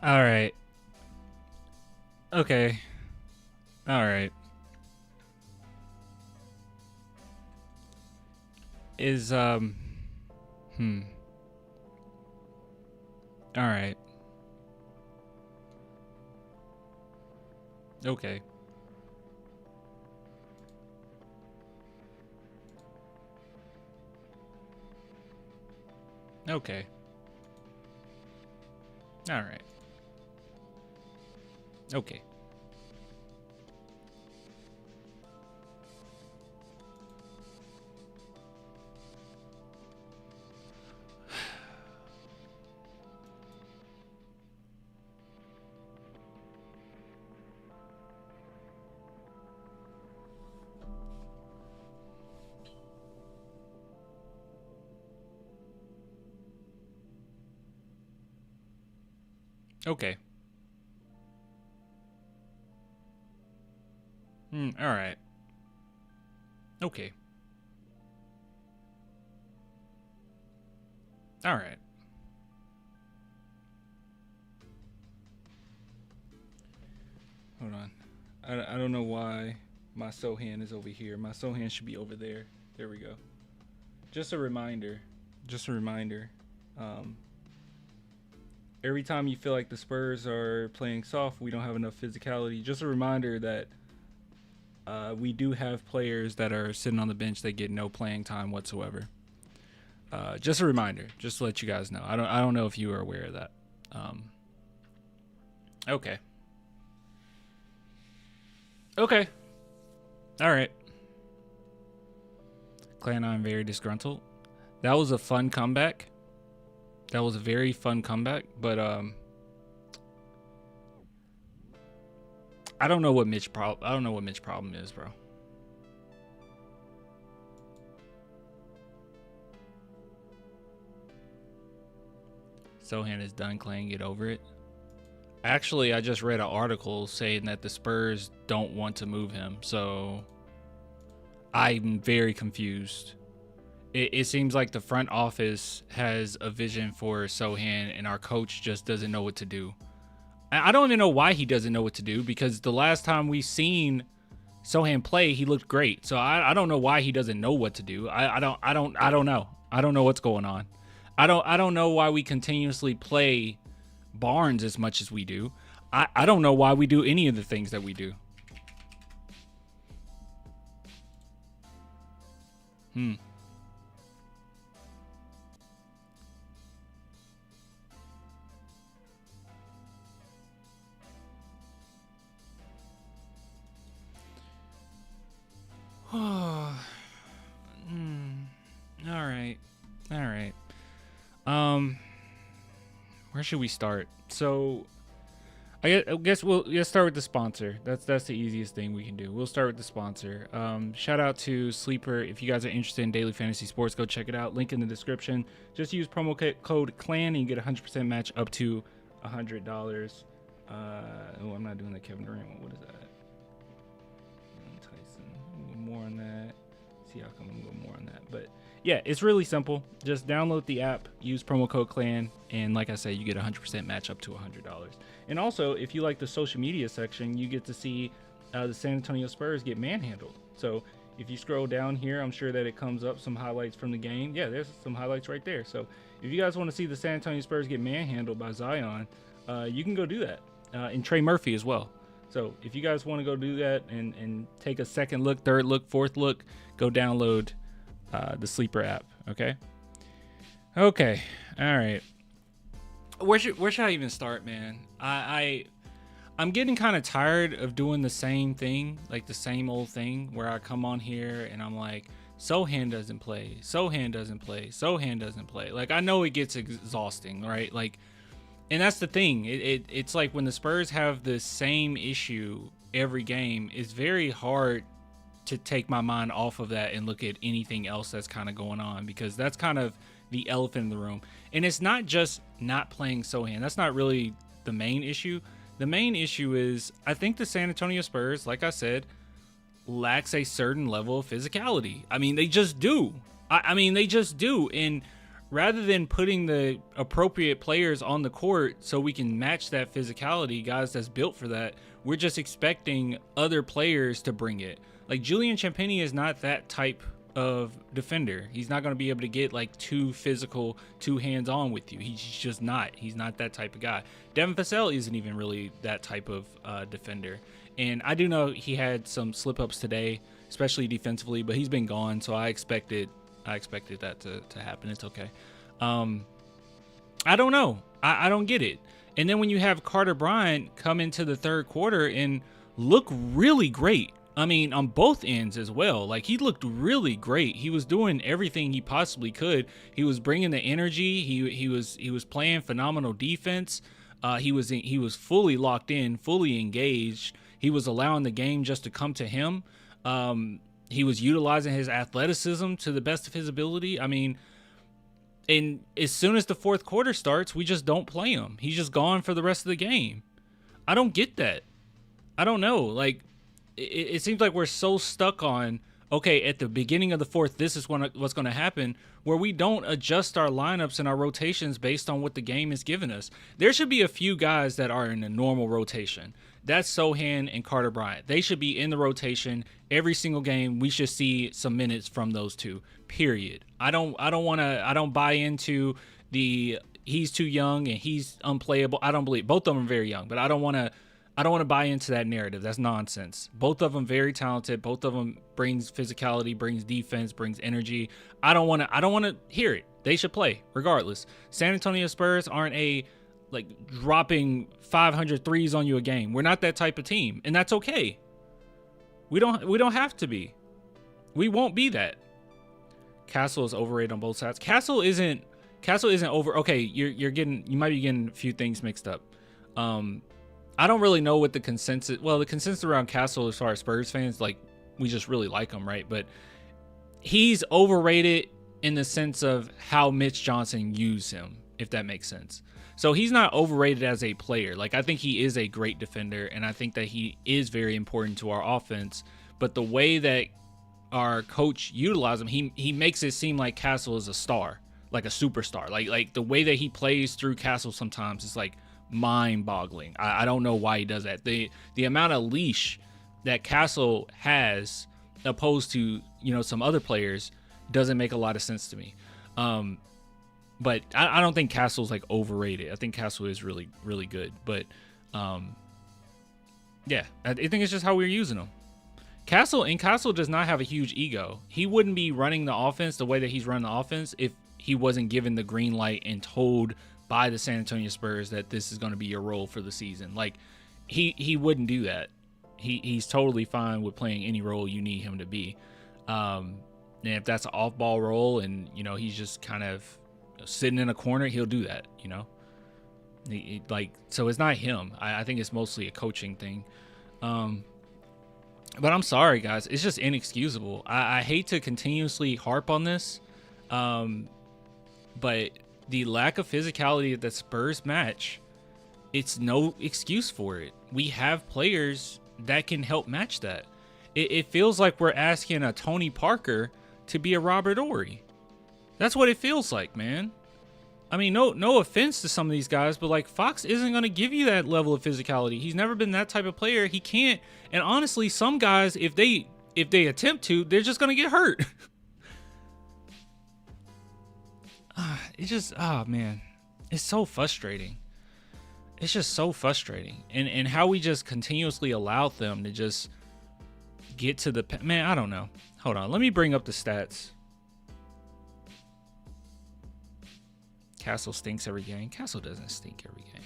All right. Okay. All right. Is hmm. All right. Okay. Okay. All right. Okay. Okay. All right. Okay. All right. Hold on. I don't know why my Sohan is over here. My Sohan should be over there. There we go. Just a reminder. Just a reminder. Um, every time you feel like the Spurs are playing soft, we don't have enough physicality. Just a reminder that we do have players that are sitting on the bench that get no playing time whatsoever. Just a reminder, just to let you guys know. I don't know if you are aware of that. Okay. Okay. All right. Clan, I'm very disgruntled. That was a fun comeback. That was a very fun comeback, but I don't know what Mitch problem is, bro. Sohan is done, Clan. Get over it. Actually, I just read an article saying that the Spurs don't want to move him, so I'm very confused. It seems like the front office has a vision for Sohan, and our coach just doesn't know what to do. I don't even know why he doesn't know what to do, because the last time we seen Sohan play, he looked great. So I don't know why he doesn't know what to do. I don't know. I don't know what's going on. I don't know why we continuously play Barnes as much as we do. I don't know why we do any of the things that we do. All right. All right. Where should we start? So I guess let's start with the sponsor. That's the easiest thing we can do. We'll start with the sponsor. Shout out to Sleeper. If you guys are interested in daily fantasy sports, go check it out. Link in the description. Just use promo code CLAN and you get 100% match up to $100. I'm not doing the Kevin Durant one. What is that? Tyson. More on that. See how come I'm going more on that. But yeah, it's really simple. Just download the app, use promo code CLAN, and like I said, you get 100% match up to $100. And also, if you like the social media section, you get to see the San Antonio Spurs get manhandled. So if you scroll down here, I'm sure that it comes up some highlights from the game. Yeah, there's some highlights right there. So if you guys want to see the San Antonio Spurs get manhandled by Zion, you can go do that. And Trey Murphy as well. So if you guys want to go do that and take a second look, third look, fourth look, go download the Sleeper app. Okay. Okay. All right. Where should I even start, man? I'm getting kind of tired of doing the same thing, like the same old thing, where I come on here and I'm like, Sohan doesn't play, Sohan doesn't play, Sohan doesn't play. Like, I know it gets exhausting, right? Like, and that's the thing. It's like when the Spurs have the same issue every game, it's very hard to take my mind off of that and look at anything else that's kind of going on, because that's kind of the elephant in the room. And it's not just not playing Sohan. That's not really the main issue. The main issue is, I think the San Antonio Spurs, like I said, lacks a certain level of physicality. I mean, they just do. I mean, they just do. And rather than putting the appropriate players on the court so we can match that physicality, guys that's built for that, we're just expecting other players to bring it. Like Julian Champagnie is not that type of defender. He's not going to be able to get like too physical, too hands-on with you. He's just not. He's not that type of guy. Devin Vassell isn't even really that type of defender. And I do know he had some slip-ups today, especially defensively, but he's been gone, so I expected that to happen. It's okay. I don't know. I don't get it. And then when you have Carter Bryant come into the third quarter and look really great, I mean, on both ends as well. Like, he looked really great. He was doing everything he possibly could. He was bringing the energy. He was playing phenomenal defense. He was fully locked in, fully engaged. He was allowing the game just to come to him. He was utilizing his athleticism to the best of his ability. I mean, and as soon as the fourth quarter starts, we just don't play him. He's just gone for the rest of the game. I don't get that. I don't know. Like, it seems like we're so stuck on, okay, at the beginning of the fourth, this is what's going to happen, where we don't adjust our lineups and our rotations based on what the game is giving us. There should be a few guys that are in a normal rotation. That's Sochan and Carter Bryant. They should be in the rotation every single game. We should see some minutes from those two, period. I don't buy into the he's too young and he's unplayable. I don't believe both of them are very young, but I don't want to buy into that narrative. That's nonsense. Both of them very talented. Both of them brings physicality, brings defense, brings energy. I don't want to hear it. They should play regardless. San Antonio Spurs aren't dropping 500 threes on you a game. We're not that type of team, and that's okay. We don't have to be. We won't be that. Castle is overrated on both sides. Castle isn't over. Okay, you might be getting a few things mixed up. I don't really know what the consensus. Well, the consensus around Castle as far as Spurs fans, like, we just really like him, right? But he's overrated in the sense of how Mitch Johnson used him, if that makes sense. So he's not overrated as a player. Like, I think he is a great defender, and I think that he is very important to our offense. But the way that our coach utilizes him, he makes it seem like Castle is a star, like a superstar. Like the way that he plays through Castle sometimes is like mind-boggling. I don't know why he does that. The amount of leash that Castle has opposed to, some other players doesn't make a lot of sense to me. But I don't think Castle's like overrated. I think Castle is really, really good. But yeah, I think it's just how we're using him. Castle does not have a huge ego. He wouldn't be running the offense the way that he's running the offense if he wasn't given the green light and told by the San Antonio Spurs that this is going to be your role for the season. Like, he wouldn't do that. He's totally fine with playing any role you need him to be. And if that's an off-ball role and, he's just kind of sitting in a corner, he'll do that, so it's not him. I think it's mostly a coaching thing. But I'm sorry, guys. It's just inexcusable. I hate to continuously harp on this, but the lack of physicality at the Spurs match, it's no excuse for it. We have players that can help match that. It feels like we're asking a Tony Parker to be a Robert Horry. That's what it feels like, man. I mean, no offense to some of these guys, but like, Fox isn't going to give you that level of physicality. He's never been that type of player. He can't. And honestly, some guys, if they attempt to, they're just going to get hurt. It's just, man, it's so frustrating. It's just so frustrating. And how we just continuously allow them to just get to the, man, I don't know. Hold on. Let me bring up the stats. Castle stinks every game. Castle doesn't stink every game.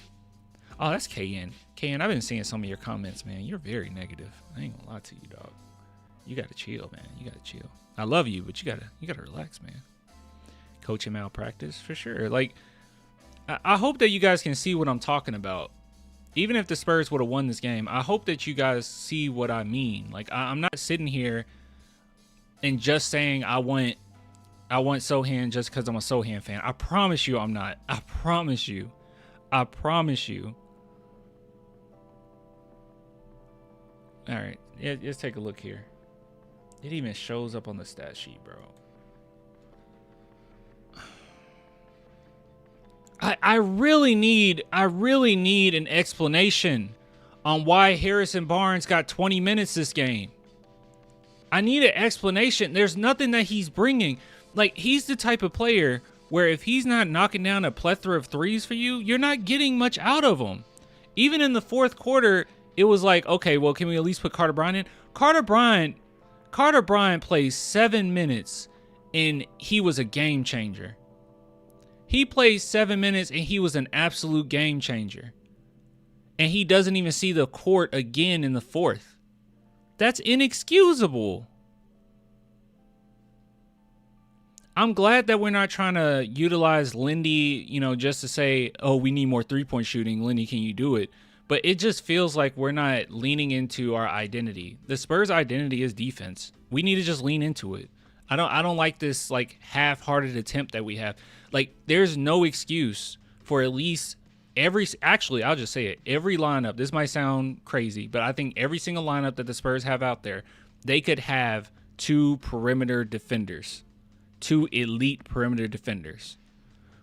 Oh, that's KN. KN, I've been seeing some of your comments, man. You're very negative. I ain't gonna lie to you, dog. You gotta chill, man. You gotta chill. I love you, but you gotta relax, man. Coaching malpractice, for sure. Like, I hope that you guys can see what I'm talking about. Even if the Spurs would have won this game, I hope that you guys see what I mean. Like, I'm not sitting here and just saying I want Sochan just because I'm a Sochan fan. I promise you I'm not. I promise you. I promise you. All right. Yeah, let's take a look here. It even shows up on the stat sheet, bro. I really need an explanation on why Harrison Barnes got 20 minutes this game. I need an explanation. There's nothing that he's bringing. Like, he's the type of player where if he's not knocking down a plethora of threes for you, you're not getting much out of him. Even in the fourth quarter, it was like, okay, well, can we at least put Carter Bryant in? Carter Bryant plays 7 minutes, and he was a game changer. He played 7 minutes, and he was an absolute game changer. And he doesn't even see the court again in the fourth. That's inexcusable. I'm glad that we're not trying to utilize Lindy, just to say, oh, we need more three-point shooting. Lindy, can you do it? But it just feels like we're not leaning into our identity. The Spurs' identity is defense. We need to just lean into it. I don't like this like half-hearted attempt that we have. Like, there's no excuse for at least I'll just say it. Every lineup, this might sound crazy, but I think every single lineup that the Spurs have out there, they could have two perimeter defenders. Two elite perimeter defenders,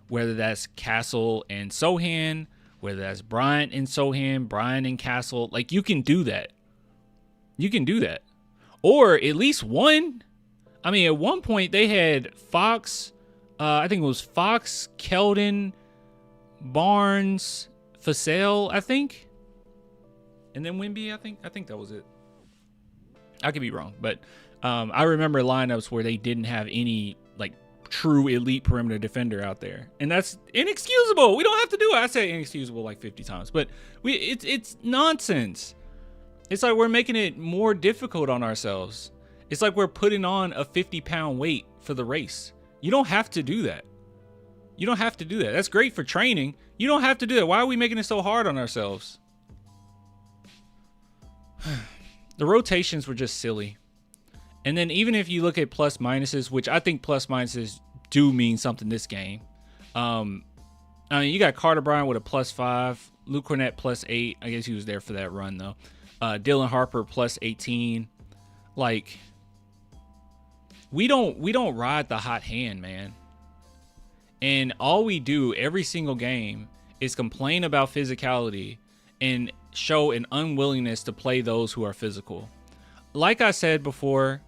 whether that's Castle and Sohan, whether that's Bryant and Sohan, Bryant and Castle. Like, you can do that. Or at least one. I mean, at one point they had Fox, I think it was Fox, Keldon, Barnes, Vassell, I think. And then Wemby, I think that was it. I could be wrong, but I remember lineups where they didn't have any like true elite perimeter defender out there, and that's inexcusable. We don't have to do it. I say inexcusable like 50 times, but it's nonsense. It's like we're making it more difficult on ourselves. It's like we're putting on a 50-pound weight for the race. You don't have to do that. That's great for training. You don't have to do that. Why are we making it so hard on ourselves? The rotations were just silly. And then even if you look at plus minuses, which I think plus minuses do mean something this game. I mean, you got Carter Bryant with a +5, Luke Cornett +8. I guess he was there for that run though. Dylan Harper +18. Like, we don't ride the hot hand, man. And all we do every single game is complain about physicality and show an unwillingness to play those who are physical. Like I said before,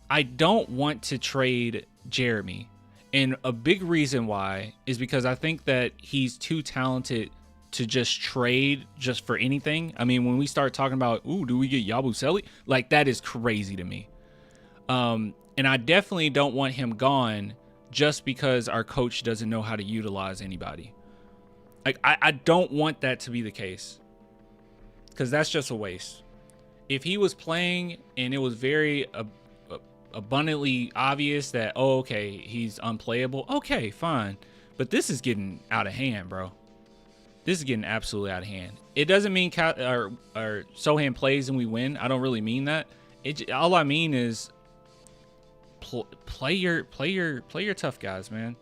I don't want to trade Jeremy. And a big reason why is because I think that he's too talented to just trade just for anything. I mean, when we start talking about, ooh, do we get Yabusele? Like, that is crazy to me. And I definitely don't want him gone just because our coach doesn't know how to utilize anybody. Like, I don't want that to be the case, because that's just a waste. If he was playing and it was very abundantly obvious that, oh, okay, he's unplayable, okay, fine. But this is getting out of hand, bro. This is getting absolutely out of hand. It doesn't mean Sohan plays and we win. I don't really mean that. All I mean is play your tough guys, man.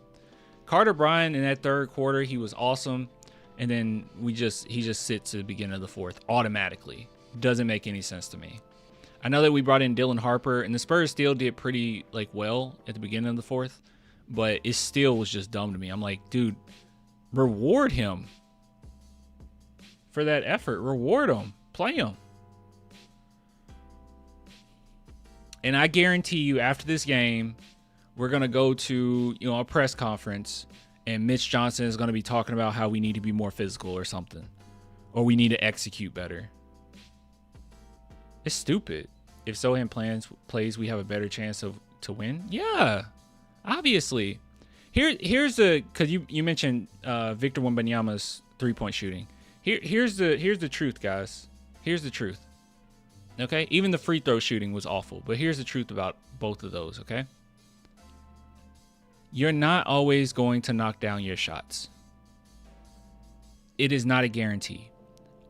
Carter Bryant in that third quarter, he was awesome, and then he just sits at the beginning of the fourth automatically. Doesn't make any sense to me. I know that we brought in Dylan Harper, and the Spurs still did pretty well at the beginning of the fourth, but it still was just dumb to me. I'm like, dude, reward him for that effort. Reward him. Play him. And I guarantee you, after this game, we're going to go to a press conference, and Mitch Johnson is going to be talking about how we need to be more physical or something, or we need to execute better. It's stupid. If Sohan plays, we have a better chance to win. Yeah, obviously. Here's the, because you mentioned Victor Wembanyama's 3-point shooting. Here's the truth, guys. Here's the truth. Okay, even the free throw shooting was awful, but here's the truth about both of those. Okay, you're not always going to knock down your shots. It is not a guarantee.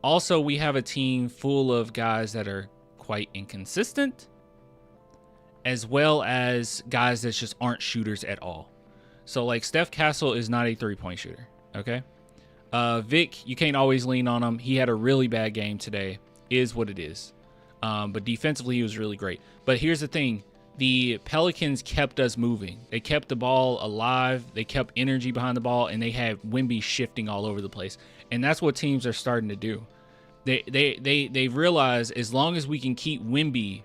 Also, we have a team full of guys that are quite inconsistent, as well as guys that just aren't shooters at all. So, like, Steph Castle is not a 3-point shooter, okay? Vic, you can't always lean on him. He had a really bad game today, is what it is. But defensively, he was really great. But here's the thing. the Pelicans kept us moving. They kept the ball alive. They kept energy behind the ball, and they had Wemby shifting all over the place. And that's what teams are starting to do. They realize as long as we can keep Wemby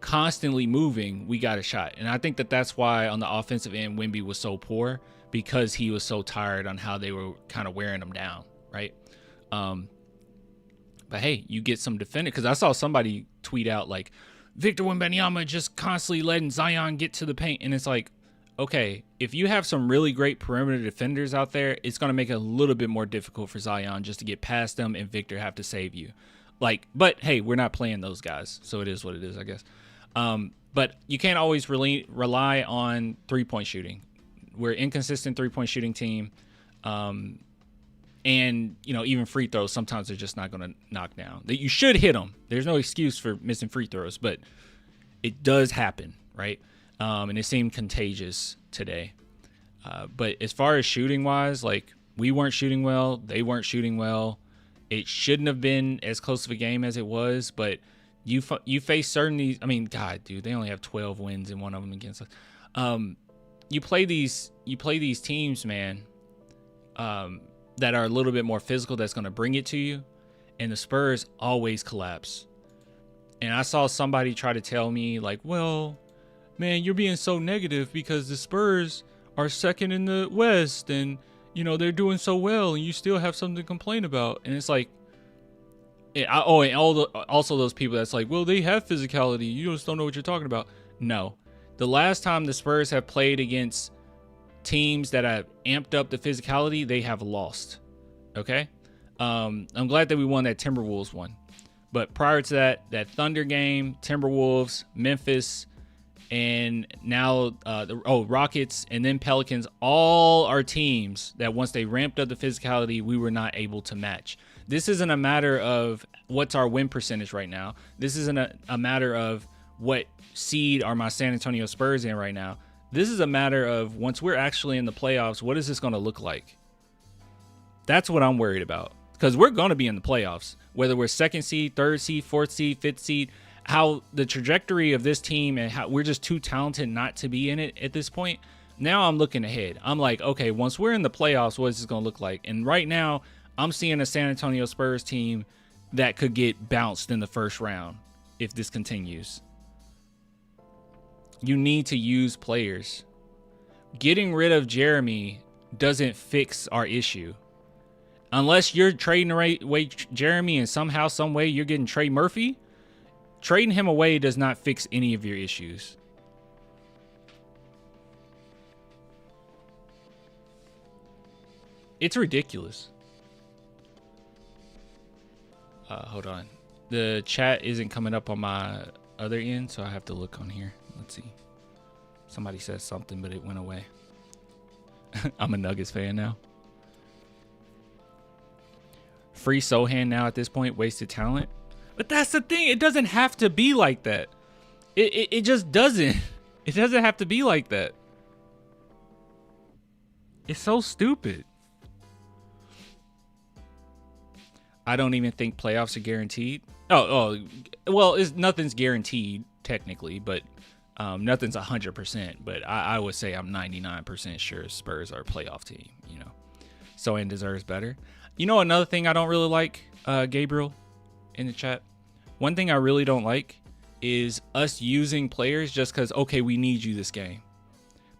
constantly moving, we got a shot. And I think that's why on the offensive end, Wemby was so poor, because he was so tired on how they were kind of wearing him down, right? But hey, you get some defender, because I saw somebody tweet out like, Victor Wembanyama just constantly letting Zion get to the paint. And it's like, okay, if you have some really great perimeter defenders out there, it's going to make it a little bit more difficult for Zion just to get past them and Victor have to save you. Like, but hey, we're not playing those guys, so it is what it is, I guess. But you can't always rely on three-point shooting. We're an inconsistent three-point shooting team. And, you know, even free throws, sometimes they're just not going to knock down. That you should hit them. There's no excuse for missing free throws, but it does happen, right? And it seemed contagious today. But as far as shooting-wise, like, we weren't shooting well. They weren't shooting well. It shouldn't have been as close of a game as it was, but you face certain – I mean, God, dude, they only have 12 wins and one of them against us. You play these teams, man, that are a little bit more physical, that's going to bring it to you, and the Spurs always collapse. And I saw somebody try to tell me, like, well, man, you're being so negative because the Spurs are second in the West, and, you know, they're doing so well, and you still have something to complain about. And it's like, and also those people that's like, well, they have physicality. You just don't know what you're talking about. No. The last time the Spurs have played against teams that have amped up the physicality, they have lost. Okay? I'm glad that we won that Timberwolves one. But prior to that Thunder game, Timberwolves, Memphis, and now Rockets, and then Pelicans, all are teams that once they ramped up the physicality, we were not able to match. This isn't a matter of what's our win percentage right now. This isn't a matter of what seed are my San Antonio Spurs in right now. This is a matter of once we're actually in the playoffs, what is this going to look like? That's what I'm worried about. Because we're going to be in the playoffs, whether we're second seed, third seed, fourth seed, fifth seed. How the trajectory of this team and how we're just too talented not to be in it at this point. Now I'm looking ahead. I'm like, okay, once we're in the playoffs, what is this going to look like? And right now, I'm seeing a San Antonio Spurs team that could get bounced in the first round if this continues. You need to use players. Getting rid of Jeremy doesn't fix our issue. Unless you're trading away Jeremy and somehow, some way you're getting Trey Murphy, trading him away does not fix any of your issues. It's ridiculous. Hold on. The chat isn't coming up on my other end, so I have to look on here. Let's see. Somebody said something, but it went away. I'm a Nuggets fan now. Free Sohan now at this point. Wasted talent. But that's the thing. It doesn't have to be like that. It just doesn't. It doesn't have to be like that. It's so stupid. I don't even think playoffs are guaranteed. Well, nothing's guaranteed technically, but nothing's 100%. But I would say I'm 99% sure Spurs are a playoff team. You know, Sohan deserves better. You know, another thing I don't really like, Gabriel, in the chat. One thing I really don't like is us using players just because, okay, we need you this game.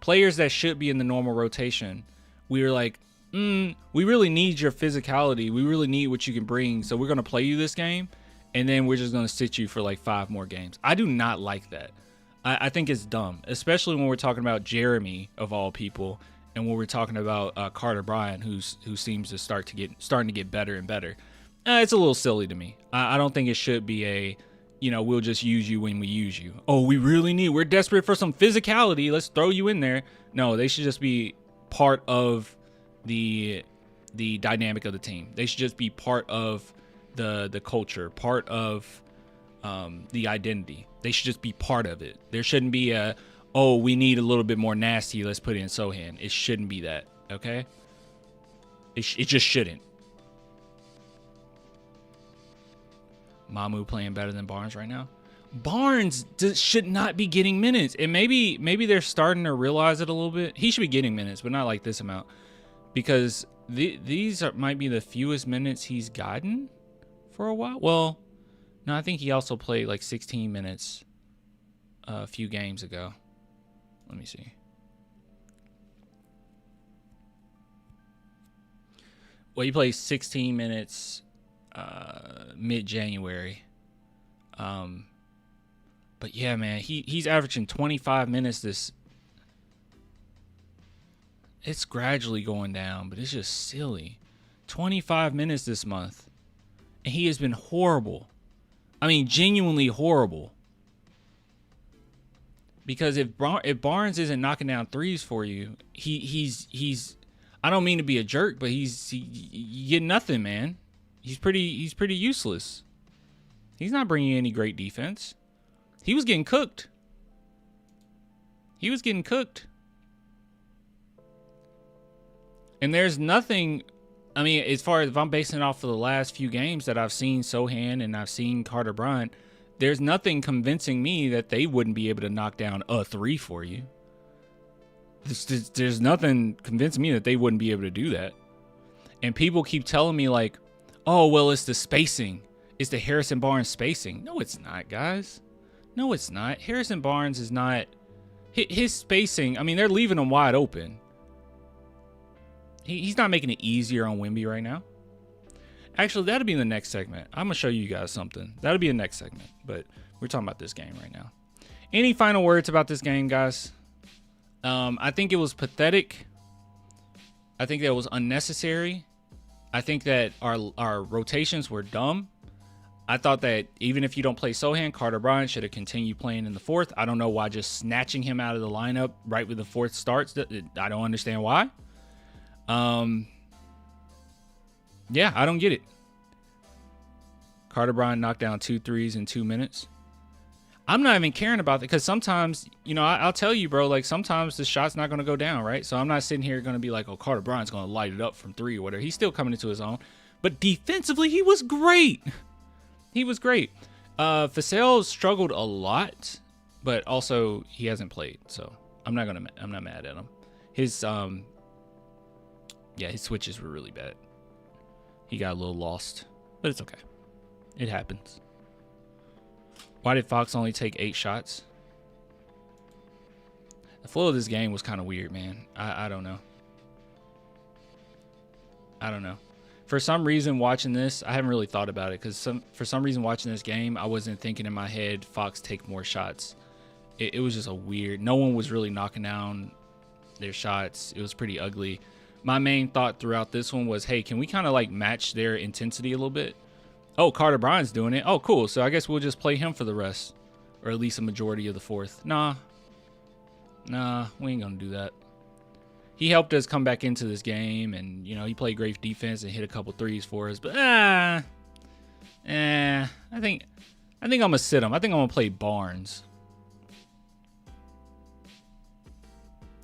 Players that should be in the normal rotation, we were like, we really need your physicality. We really need what you can bring. So we're going to play you this game, and then we're just going to sit you for like 5 more games. I do not like that. I think it's dumb, especially when we're talking about Jeremy, of all people, and when we're talking about Carter Bryant, who seems to starting to get better and better. It's a little silly to me. I don't think it should be we'll just use you when we use you. Oh, we're desperate for some physicality. Let's throw you in there. No, they should just be part of the dynamic of the team. They should just be part of the culture, part of the identity. They should just be part of it. There shouldn't be we need a little bit more nasty. Let's put in Sohan. It shouldn't be that. Okay. It just shouldn't. Mamu playing better than Barnes right now. Barnes should not be getting minutes. And maybe they're starting to realize it a little bit. He should be getting minutes, but not like this amount. Because these might be the fewest minutes he's gotten for a while. Well, no, I think he also played like 16 minutes a few games ago. Let me see. Well, he plays 16 minutes mid-January. But yeah, man, he's averaging 25 minutes this. It's gradually going down, but it's just silly. 25 minutes this month. And he has been horrible. I mean, genuinely horrible. Because if Barnes isn't knocking down threes for you, he's I don't mean to be a jerk, but you get nothing, man. He's pretty useless. He's not bringing any great defense. He was getting cooked. And there's nothing, I mean, as far as if I'm basing it off of the last few games that I've seen Sohan and I've seen Carter Bryant, there's nothing convincing me that they wouldn't be able to knock down a three for you. There's nothing convincing me that they wouldn't be able to do that. And people keep telling me like, oh, well, it's the spacing. It's the Harrison Barnes spacing. No, it's not, guys. No, it's not. Harrison Barnes is not. His spacing, I mean, they're leaving him wide open. He's not making it easier on Wemby right now. Actually, that'll be in the next segment. I'm going to show you guys something. That'll be the next segment. But we're talking about this game right now. Any final words about this game, guys? I think it was pathetic. I think that it was unnecessary. I think that our rotations were dumb. I thought that even if you don't play Sohan, Carter Bryant should have continued playing in the fourth. I don't know why just snatching him out of the lineup right when the fourth starts. I don't understand why. Yeah, I don't get it. Carter Bryant knocked down 2 threes in 2 minutes. I'm not even caring about it because sometimes, you know, I'll tell you, bro, like sometimes the shot's not going to go down, right? So I'm not sitting here going to be like, oh, Carter Bryant's going to light it up from 3 or whatever. He's still coming into his own. But defensively, he was great. He was great. Vassell struggled a lot, but also he hasn't played, so I'm not mad at him. His his switches were really bad. He got a little lost, but it's okay. It happens. Why did Fox only take 8 shots? The flow of this game was kind of weird, man. I don't know. For some reason, watching this, I haven't really thought about it because for some reason watching this game, I wasn't thinking in my head, Fox take more shots. It was just a weird. No one was really knocking down their shots. It was pretty ugly. My main thought throughout this one was, hey, can we kind of like match their intensity a little bit? Oh, Carter Bryant's doing it. Oh, cool. So I guess we'll just play him for the rest, or at least a majority of the fourth. Nah, we ain't gonna do that. He helped us come back into this game, and you know he played great defense and hit a couple threes for us. But I think I'm gonna sit him. I think I'm gonna play Barnes.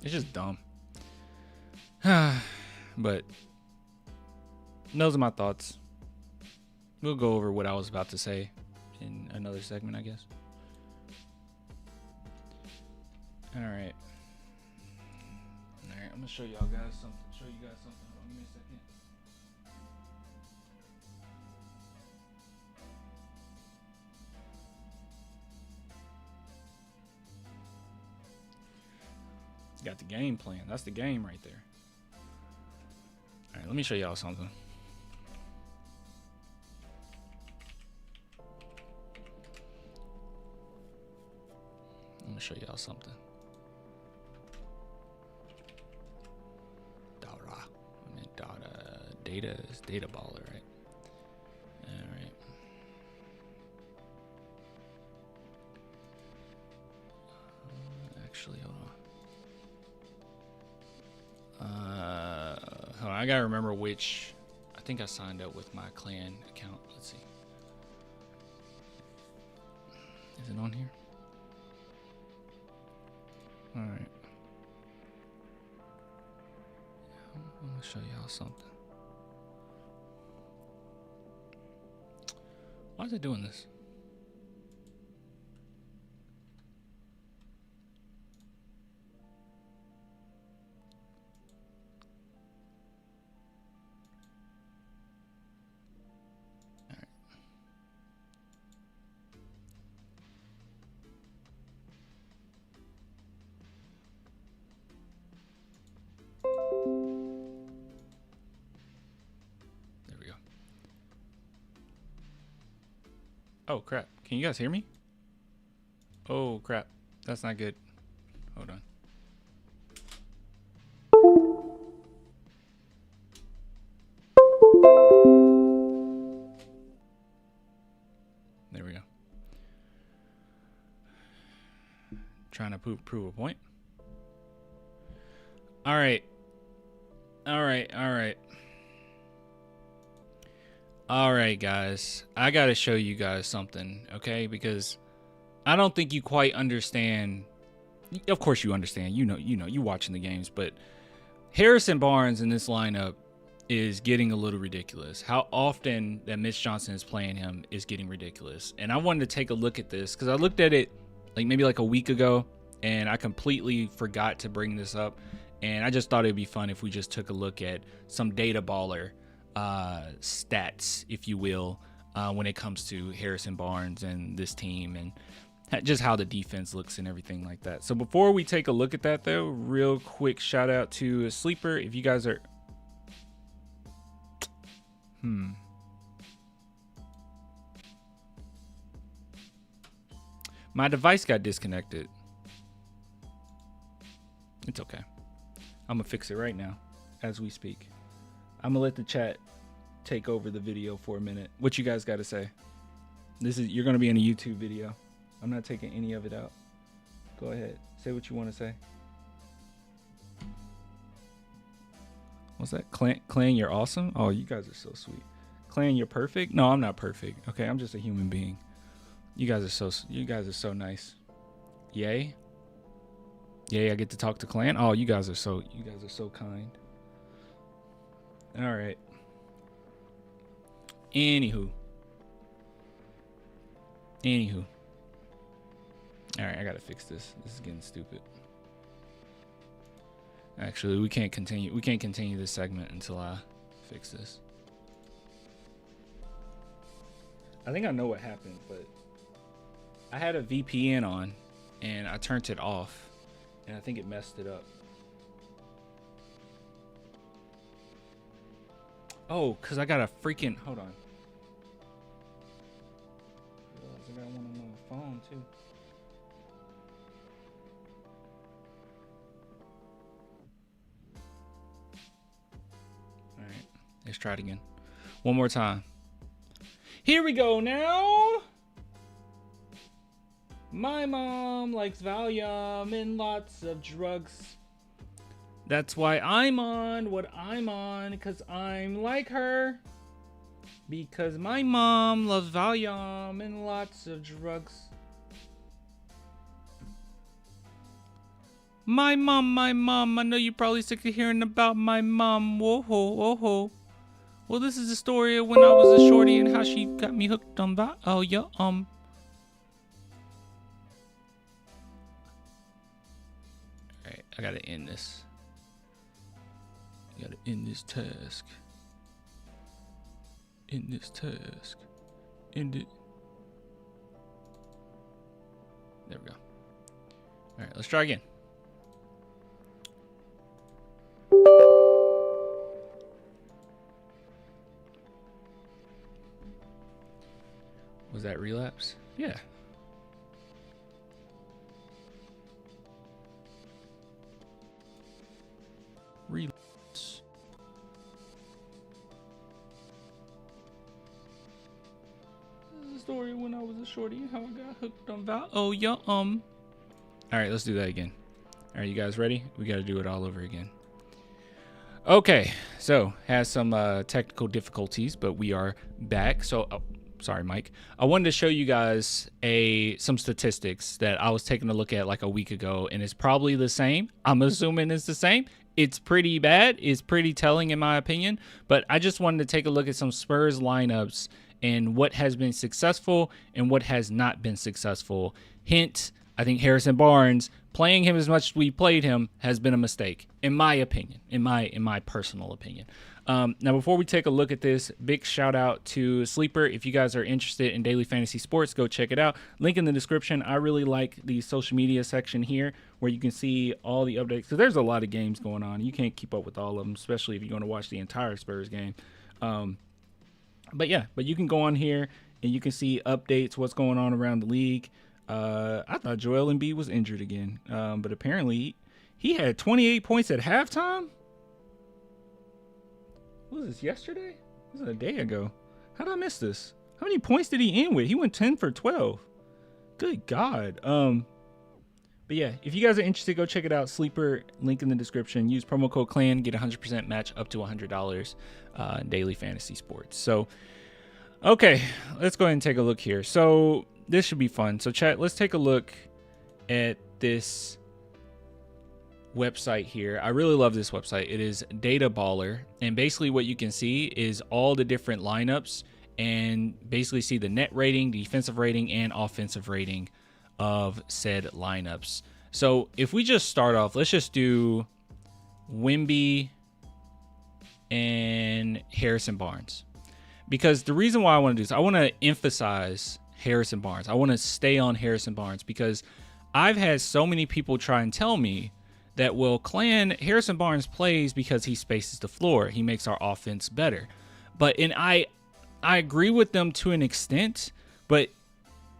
It's just dumb. But those are my thoughts. We'll go over what I was about to say in another segment, I guess. All right. I'm gonna show y'all guys something. Hold on, give me a second. Got the game plan. That's the game right there. All right, let me show y'all something. I'm gonna show y'all something. Data is data baller, right? All right. Actually, hold on. I gotta remember which. I think I signed up with my clan account. Let's see. Is it on here? All right. I'm gonna show y'all something. Why is it doing this? Oh, crap. Can you guys hear me? Oh, crap. That's not good. Hold on. There we go. Trying to prove a point. All right. All right, guys. I got to show you guys something, okay? Because I don't think you quite understand. Of course you understand. You know, you watching the games, but Harrison Barnes in this lineup is getting a little ridiculous. How often that Mitch Johnson is playing him is getting ridiculous. And I wanted to take a look at this because I looked at it maybe a week ago, and I completely forgot to bring this up. And I just thought it'd be fun if we just took a look at some data baller stats, if you will, when it comes to Harrison Barnes and this team and just how the defense looks and everything like that. So before we take a look at that, though, real quick shout out to Sleeper. If you guys are my device got disconnected. It's okay. I'm gonna fix it right now as we speak. I'm gonna let the chat take over the video for a minute. What you guys got to say? You're gonna be in a YouTube video. I'm not taking any of it out. Go ahead. Say what you want to say. What's that? Clan, you're awesome. Oh, you guys are so sweet. Clan, you're perfect. No, I'm not perfect. Okay, I'm just a human being. You guys are so nice. Yay. Yay, I get to talk to Clan. Oh, you guys are so kind. All right. Anywho. All right, I gotta fix this. This is getting stupid. Actually, we can't continue this segment until I fix this. I think I know what happened, but I had a VPN on and I turned it off, and I think it messed it up. Oh, because I got a freaking... Hold on. I got one on my phone, too. All right. Let's try it again. One more time. Here we go now. My mom likes Valium and lots of drugs. That's why I'm on what I'm on, because I'm like her. Because my mom loves Valium and lots of drugs. My mom, I know you're probably sick of hearing about my mom. Whoa, whoa. Well, this is the story of when I was a shorty and how she got me hooked on that. Oh, yeah, Alright, I gotta end this. I gotta end this task. End it. There we go. Alright, let's try again. Was that relapse? Yeah. Relapse. This is the story when I was a shorty and how I got hooked on Val. Oh, yeah, All right, let's do that again. All right, you guys ready? We got to do it all over again. Okay, so has some technical difficulties, but we are back. So, sorry, Mike. I wanted to show you guys some statistics that I was taking a look at like a week ago, and it's probably the same. I'm assuming it's the same. It's pretty bad. It's pretty telling in my opinion, but I just wanted to take a look at some Spurs lineups and what has been successful and what has not been successful. Hint, I think Harrison Barnes, playing him as much as we played him, has been a mistake, in my opinion, in my personal opinion. Now, before we take a look at this, big shout out to Sleeper. If you guys are interested in daily fantasy sports, go check it out. Link in the description. I really like the social media section here where you can see all the updates, because there's a lot of games going on. You can't keep up with all of them, especially if you're going to watch the entire Spurs game. But you can go on here and you can see updates, what's going on around the league. I thought Joel Embiid was injured again, but apparently he had 28 points at halftime. What was this, yesterday? This was a day ago. How did I miss this? How many points did he end with? He went 10 for 12. Good God. But yeah, if you guys are interested, go check it out. Sleeper, link in the description. Use promo code CLAN, get 100% match up to $100 in daily fantasy sports. So, okay, let's go ahead and take a look here. So this should be fun. So chat, let's take a look at this website here. I really love this website. It is Data Baller, and basically what you can see is all the different lineups and basically see the net rating, defensive rating, and offensive rating of said lineups. So if we just start off, let's just do Wemby and Harrison Barnes, because the reason why I want to do this, I want to emphasize Harrison Barnes. I want to stay on Harrison Barnes because I've had so many people try and tell me that, well, Clan, Harrison Barnes plays because he spaces the floor. He makes our offense better. And I agree with them to an extent, but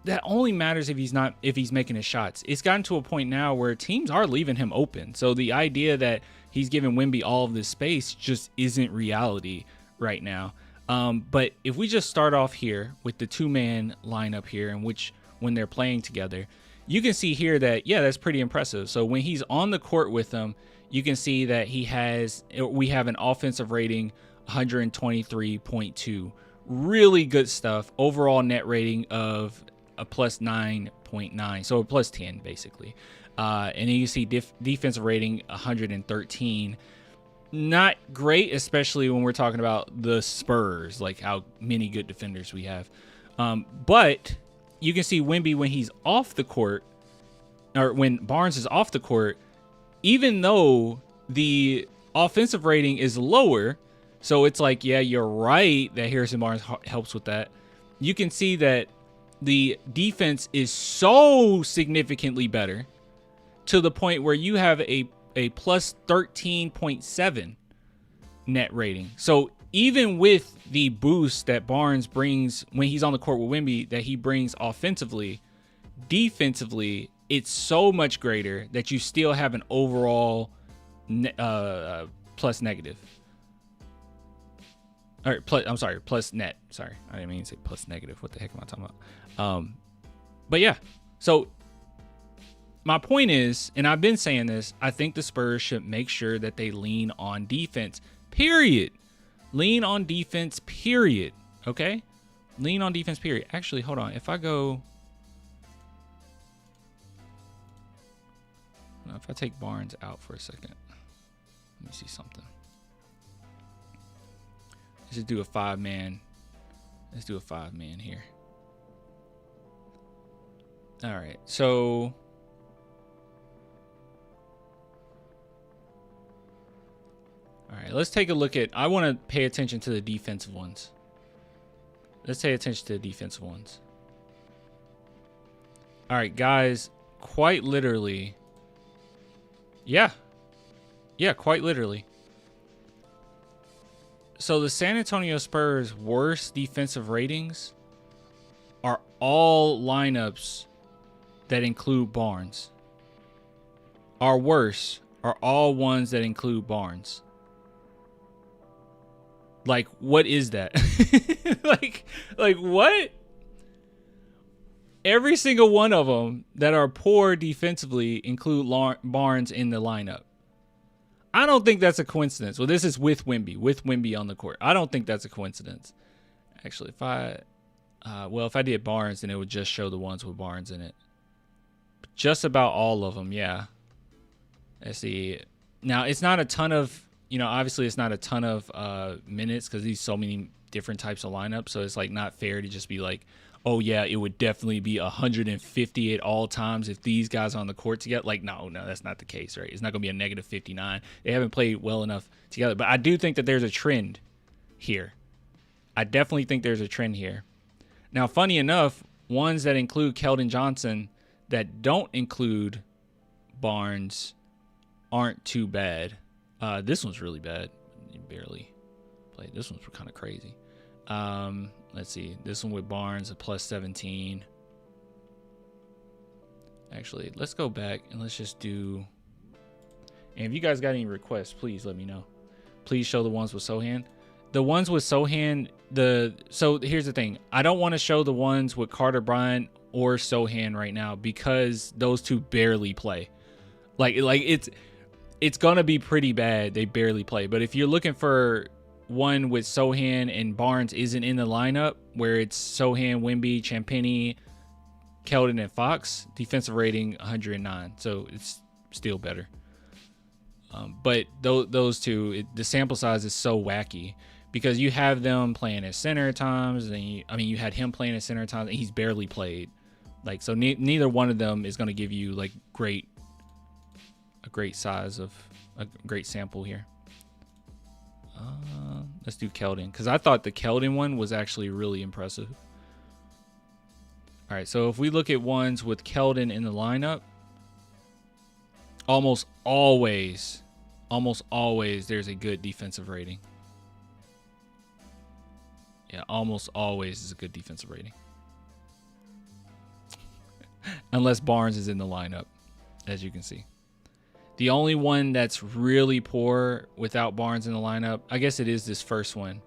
that only matters if he's making his shots. It's gotten to a point now where teams are leaving him open. So the idea that he's giving Wemby all of this space just isn't reality right now. But if we just start off here with the two-man lineup here, in which when they're playing together, you can see here that, yeah, that's pretty impressive. So when he's on the court with them, you can see that we have an offensive rating 123.2. Really good stuff. Overall net rating of a plus 9.9, so a plus 10 basically. And then you see defensive rating 113. Not great, especially when we're talking about the Spurs, like how many good defenders we have. But you can see Wemby when he's off the court, or when Barnes is off the court, even though the offensive rating is lower, so it's like, yeah, you're right that Harrison Barnes helps with that. You can see that the defense is so significantly better to the point where you have a plus 13.7 net rating. So even with the boost that Barnes brings when he's on the court with Wemby, that he brings offensively, defensively, it's so much greater that you still have an overall plus negative. All right, plus net. Sorry, I didn't mean to say plus negative. What the heck am I talking about? But yeah, so my point is, and I've been saying this, I think the Spurs should make sure that they lean on defense, period. Lean on defense, period. Okay? Lean on defense, period. Actually, hold on. If I go... If I take Barnes out for a second, let me see something. Let's just do a 5-man. Let's do a 5-man here. All right, so all right, let's take a look at, I want to pay attention to the defensive ones. Let's pay attention to the defensive ones. All right, guys, quite literally. Yeah, quite literally. So the San Antonio Spurs' worst defensive ratings are all lineups that include Barnes. Our worst are all ones that include Barnes. Like, what is that? like what? Every single one of them that are poor defensively include Barnes in the lineup. I don't think that's a coincidence. Well, this is with Wemby on the court. I don't think that's a coincidence. Actually, if I did Barnes, then it would just show the ones with Barnes in it. Just about all of them, yeah. Let's see. Now, it's not a ton of, obviously it's not a ton of minutes because these so many different types of lineups. So it's like not fair to just be like, oh yeah, it would definitely be 150 at all times if these guys are on the court together. Like, no, that's not the case, right? It's not going to be a negative 59. They haven't played well enough together. But I do think that there's a trend here. I definitely think there's a trend here. Now, funny enough, ones that include Keldon Johnson that don't include Barnes aren't too bad. This one's really bad. You barely played. This one's kind of crazy. Let's see. This one with Barnes, a plus 17. Actually, let's go back and let's just do... And if you guys got any requests, please let me know. Please show the ones with Sohan. The ones with Sohan, so here's the thing. I don't want to show the ones with Carter Bryant or Sohan right now because those two barely play. Like it's going to be pretty bad. They barely play. But if you're looking for one with Sohan and Barnes isn't in the lineup, where it's Sohan, Wemby, Champagnie, Keldon, and Fox, defensive rating 109. So it's still better. But those two, the sample size is so wacky because you have them playing at center at times, and you had him playing at center at times, and he's barely played. Like, so neither one of them is going to give you like a great size of a great sample here. Let's do Keldon because I thought the Keldon one was actually really impressive. All right, so if we look at ones with Keldon in the lineup, almost always there's a good defensive rating. Yeah, almost always is a good defensive rating. Unless Barnes is in the lineup, as you can see. The only one that's really poor without Barnes in the lineup, I guess it is this first one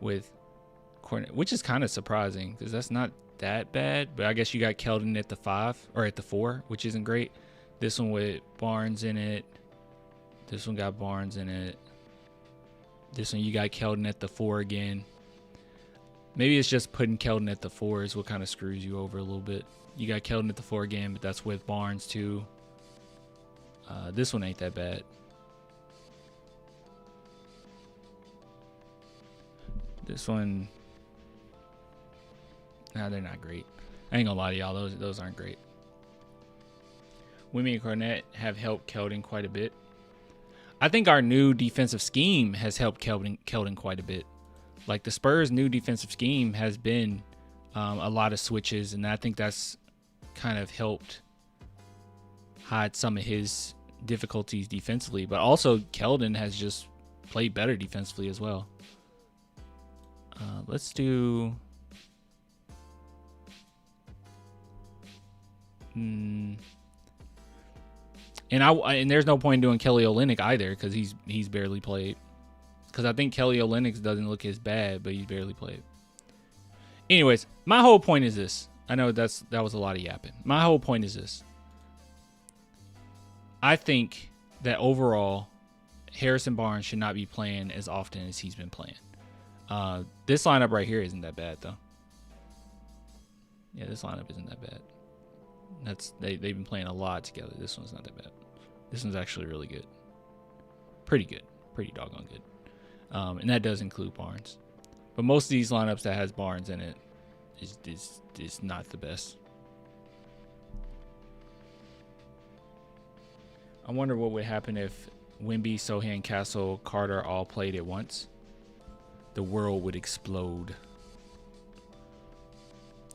with Kornet, which is kind of surprising because that's not that bad. But I guess you got Keldon at the 5 or at the 4, which isn't great. This one with Barnes in it. This one got Barnes in it. This one you got Keldon at the 4 again. Maybe it's just putting Keldon at the 4 is what kind of screws you over a little bit. You got Keldon at the 4 again, but that's with Barnes too. This one ain't that bad. This one, nah, they're not great. I ain't gonna lie to y'all, those aren't great. Wemby and Kornet have helped Keldon quite a bit. I think our new defensive scheme has helped Keldon quite a bit. Like the Spurs' new defensive scheme has been a lot of switches, and I think that's kind of helped hide some of his difficulties defensively. But also, Keldon has just played better defensively as well. Let's do... And there's no point in doing Kelly Olynyk either because he's barely played. Because I think Kelly Olynyk doesn't look as bad, but he's barely played. Anyways, my whole point is this. I know that was a lot of yapping. My whole point is this. I think that overall, Harrison Barnes should not be playing as often as he's been playing. This lineup right here isn't that bad though. Yeah, this lineup isn't that bad. They've been playing a lot together. This one's not that bad. This one's actually really good. Pretty good. Pretty doggone good. And that does include Barnes. But most of these lineups that has Barnes in it is not the best. I wonder what would happen if Wemby, Sohan, Castle, Carter all played at once. The world would explode.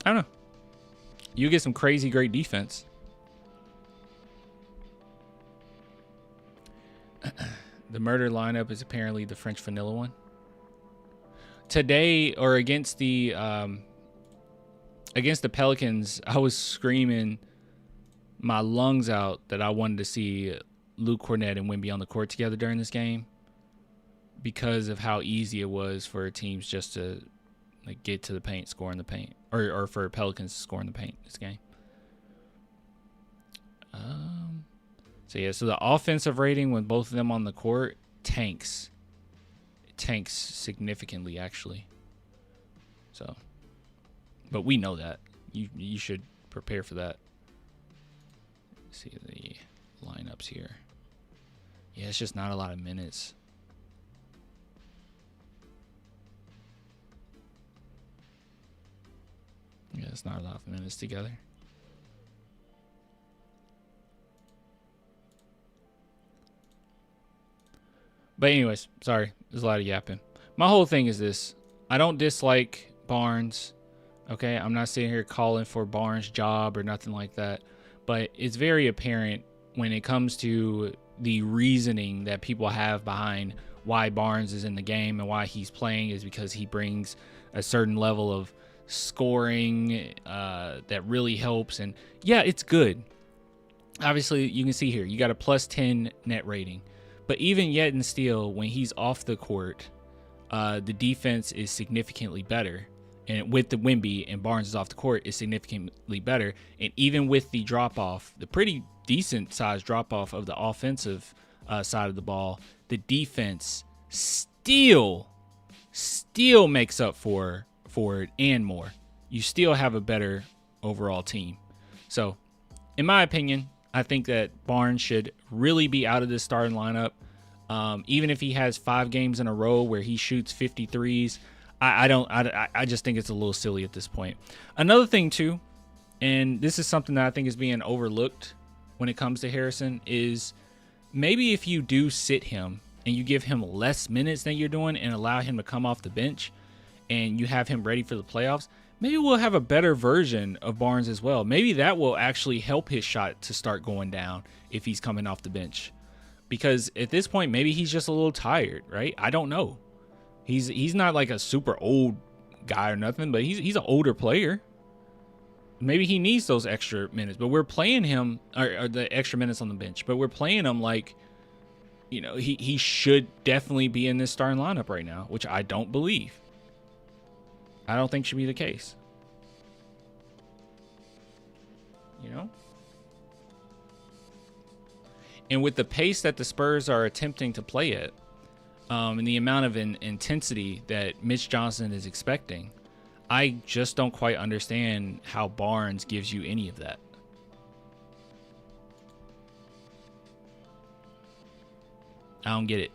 I don't know. You get some crazy great defense. The murder lineup is apparently the French vanilla one. Today, or against the Pelicans, I was screaming my lungs out that I wanted to see Luke Kornet and Wemby on the court together during this game because of how easy it was for teams just to like get to the paint, score in the paint, or for Pelicans to score in the paint this game. So the offensive rating with both of them on the court tanks. It tanks significantly, actually. So, but we know that. You should prepare for that. Let's see the lineups here. Yeah, it's just not a lot of minutes. Yeah, it's not a lot of minutes together. But anyways, sorry. There's a lot of yapping. My whole thing is this. I don't dislike Barnes. Okay? I'm not sitting here calling for Barnes' job or nothing like that. But it's very apparent when it comes to the reasoning that people have behind why Barnes is in the game and why he's playing is because he brings a certain level of scoring that really helps. And yeah, it's good. Obviously, you can see here, you got a plus 10 net rating. But even yet and still, when he's off the court, the defense is significantly better. And with the Wemby and Barnes is off the court, is significantly better. And even with the drop-off, the pretty decent-sized drop-off of the offensive side of the ball, the defense still makes up for it and more. You still have a better overall team. So, in my opinion, I think that Barnes should really be out of this starting lineup. Even if he has 5 games in a row where he shoots 53s, I just think it's a little silly at this point. Another thing too, and this is something that I think is being overlooked when it comes to Harrison, is maybe if you do sit him and you give him less minutes than you're doing and allow him to come off the bench and you have him ready for the playoffs, maybe we'll have a better version of Barnes as well. Maybe that will actually help his shot to start going down if he's coming off the bench. Because at this point, maybe he's just a little tired, right? I don't know. He's not like a super old guy or nothing, but he's an older player. Maybe he needs those extra minutes, but we're playing him, or the extra minutes on the bench, but we're playing him like, you know, he should definitely be in this starting lineup right now, which I don't believe. I don't think should be the case. You know? And with the pace that the Spurs are attempting to play at, and the amount of intensity that Mitch Johnson is expecting, I just don't quite understand how Barnes gives you any of that. I don't get it.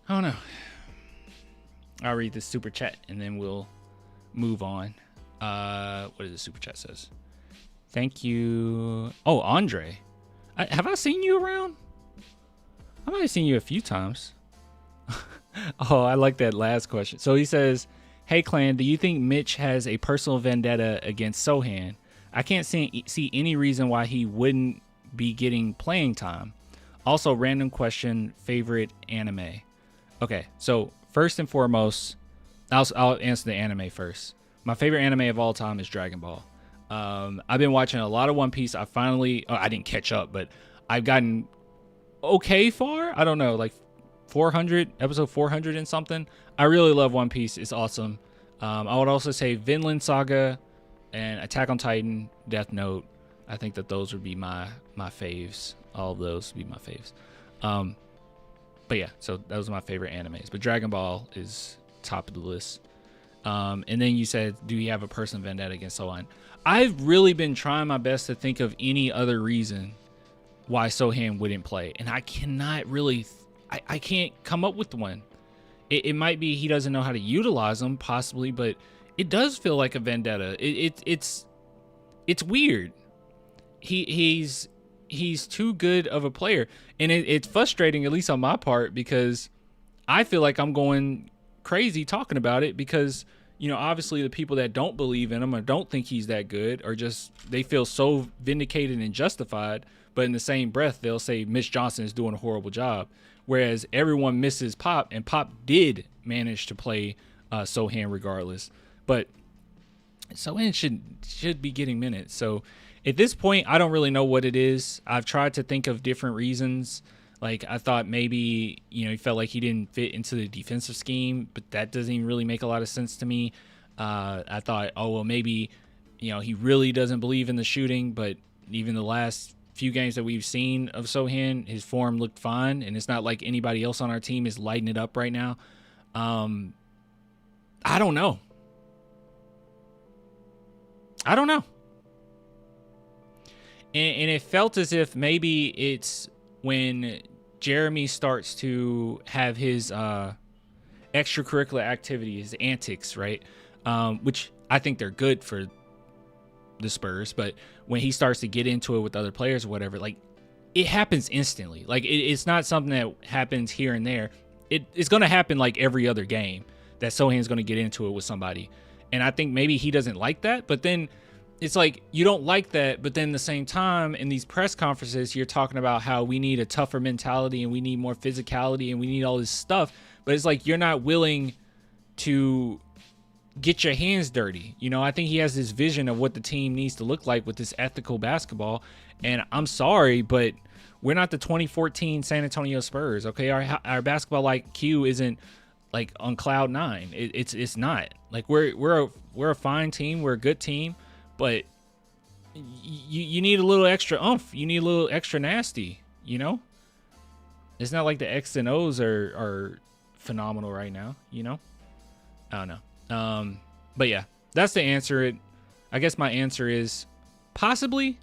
I don't know. I'll read the super chat and then we'll move on. What does the super chat says? Thank you. Oh, Andre. Have I seen you around? I might have seen you a few times. Oh, I like that last question. So he says, hey, Clan, do you think Mitch has a personal vendetta against Sohan? I can't see any reason why he wouldn't be getting playing time. Also, random question, favorite anime? Okay, so first and foremost, I'll answer the anime first. My favorite anime of all time is Dragon Ball. I've been watching a lot of One Piece. I didn't catch up, but I've gotten okay far. I don't know, like 400, episode 400 and something. I really love One Piece. It's awesome. I would also say Vinland Saga and Attack on Titan, Death Note. I think that those would be my faves. All of those would be my faves. But yeah, so that was my favorite animes. But Dragon Ball is top of the list. And then you said, do you have a personal vendetta against Sohan? I've really been trying my best to think of any other reason why Sohan wouldn't play. And I cannot really, I can't come up with one. It might be he doesn't know how to utilize them, possibly, but it does feel like a vendetta. It's weird. He's too good of a player. And it's frustrating, at least on my part, because I feel like I'm going crazy talking about it because, you know, obviously the people that don't believe in him or don't think he's that good or just they feel so vindicated and justified, but in the same breath they'll say Mitch Johnson is doing a horrible job, whereas everyone misses Pop, and Pop did manage to play Sohan regardless, but Sohan should be getting minutes. So at this point I don't really know what it is. I've tried to think of different reasons. Like, I thought maybe, you know, he felt like he didn't fit into the defensive scheme, but that doesn't even really make a lot of sense to me. I thought, oh, well, maybe, you know, he really doesn't believe in the shooting, but even the last few games that we've seen of Sohan, his form looked fine, and it's not like anybody else on our team is lighting it up right now. I don't know. And it felt as if maybe it's when Jeremy starts to have his extracurricular activities, antics, right? Which I think they're good for the Spurs, but when he starts to get into it with other players or whatever, like, it happens instantly. Like, it's not something that happens here and there. it's going to happen like every other game that Sohan's going to get into it with somebody. And I think maybe he doesn't like that, but then it's like, you don't like that, but then at the same time in these press conferences, you're talking about how we need a tougher mentality and we need more physicality and we need all this stuff. But it's like, you're not willing to get your hands dirty. You know, I think he has this vision of what the team needs to look like with this ethical basketball. And I'm sorry, but we're not the 2014 San Antonio Spurs. Okay. Our basketball IQ isn't like on cloud nine. It's not like we're a fine team. We're a good team, but you need a little extra oomph. You need a little extra nasty, you know? It's not like the X and O's are phenomenal right now, you know? I don't know. But yeah, that's the answer. I guess my answer is possibly,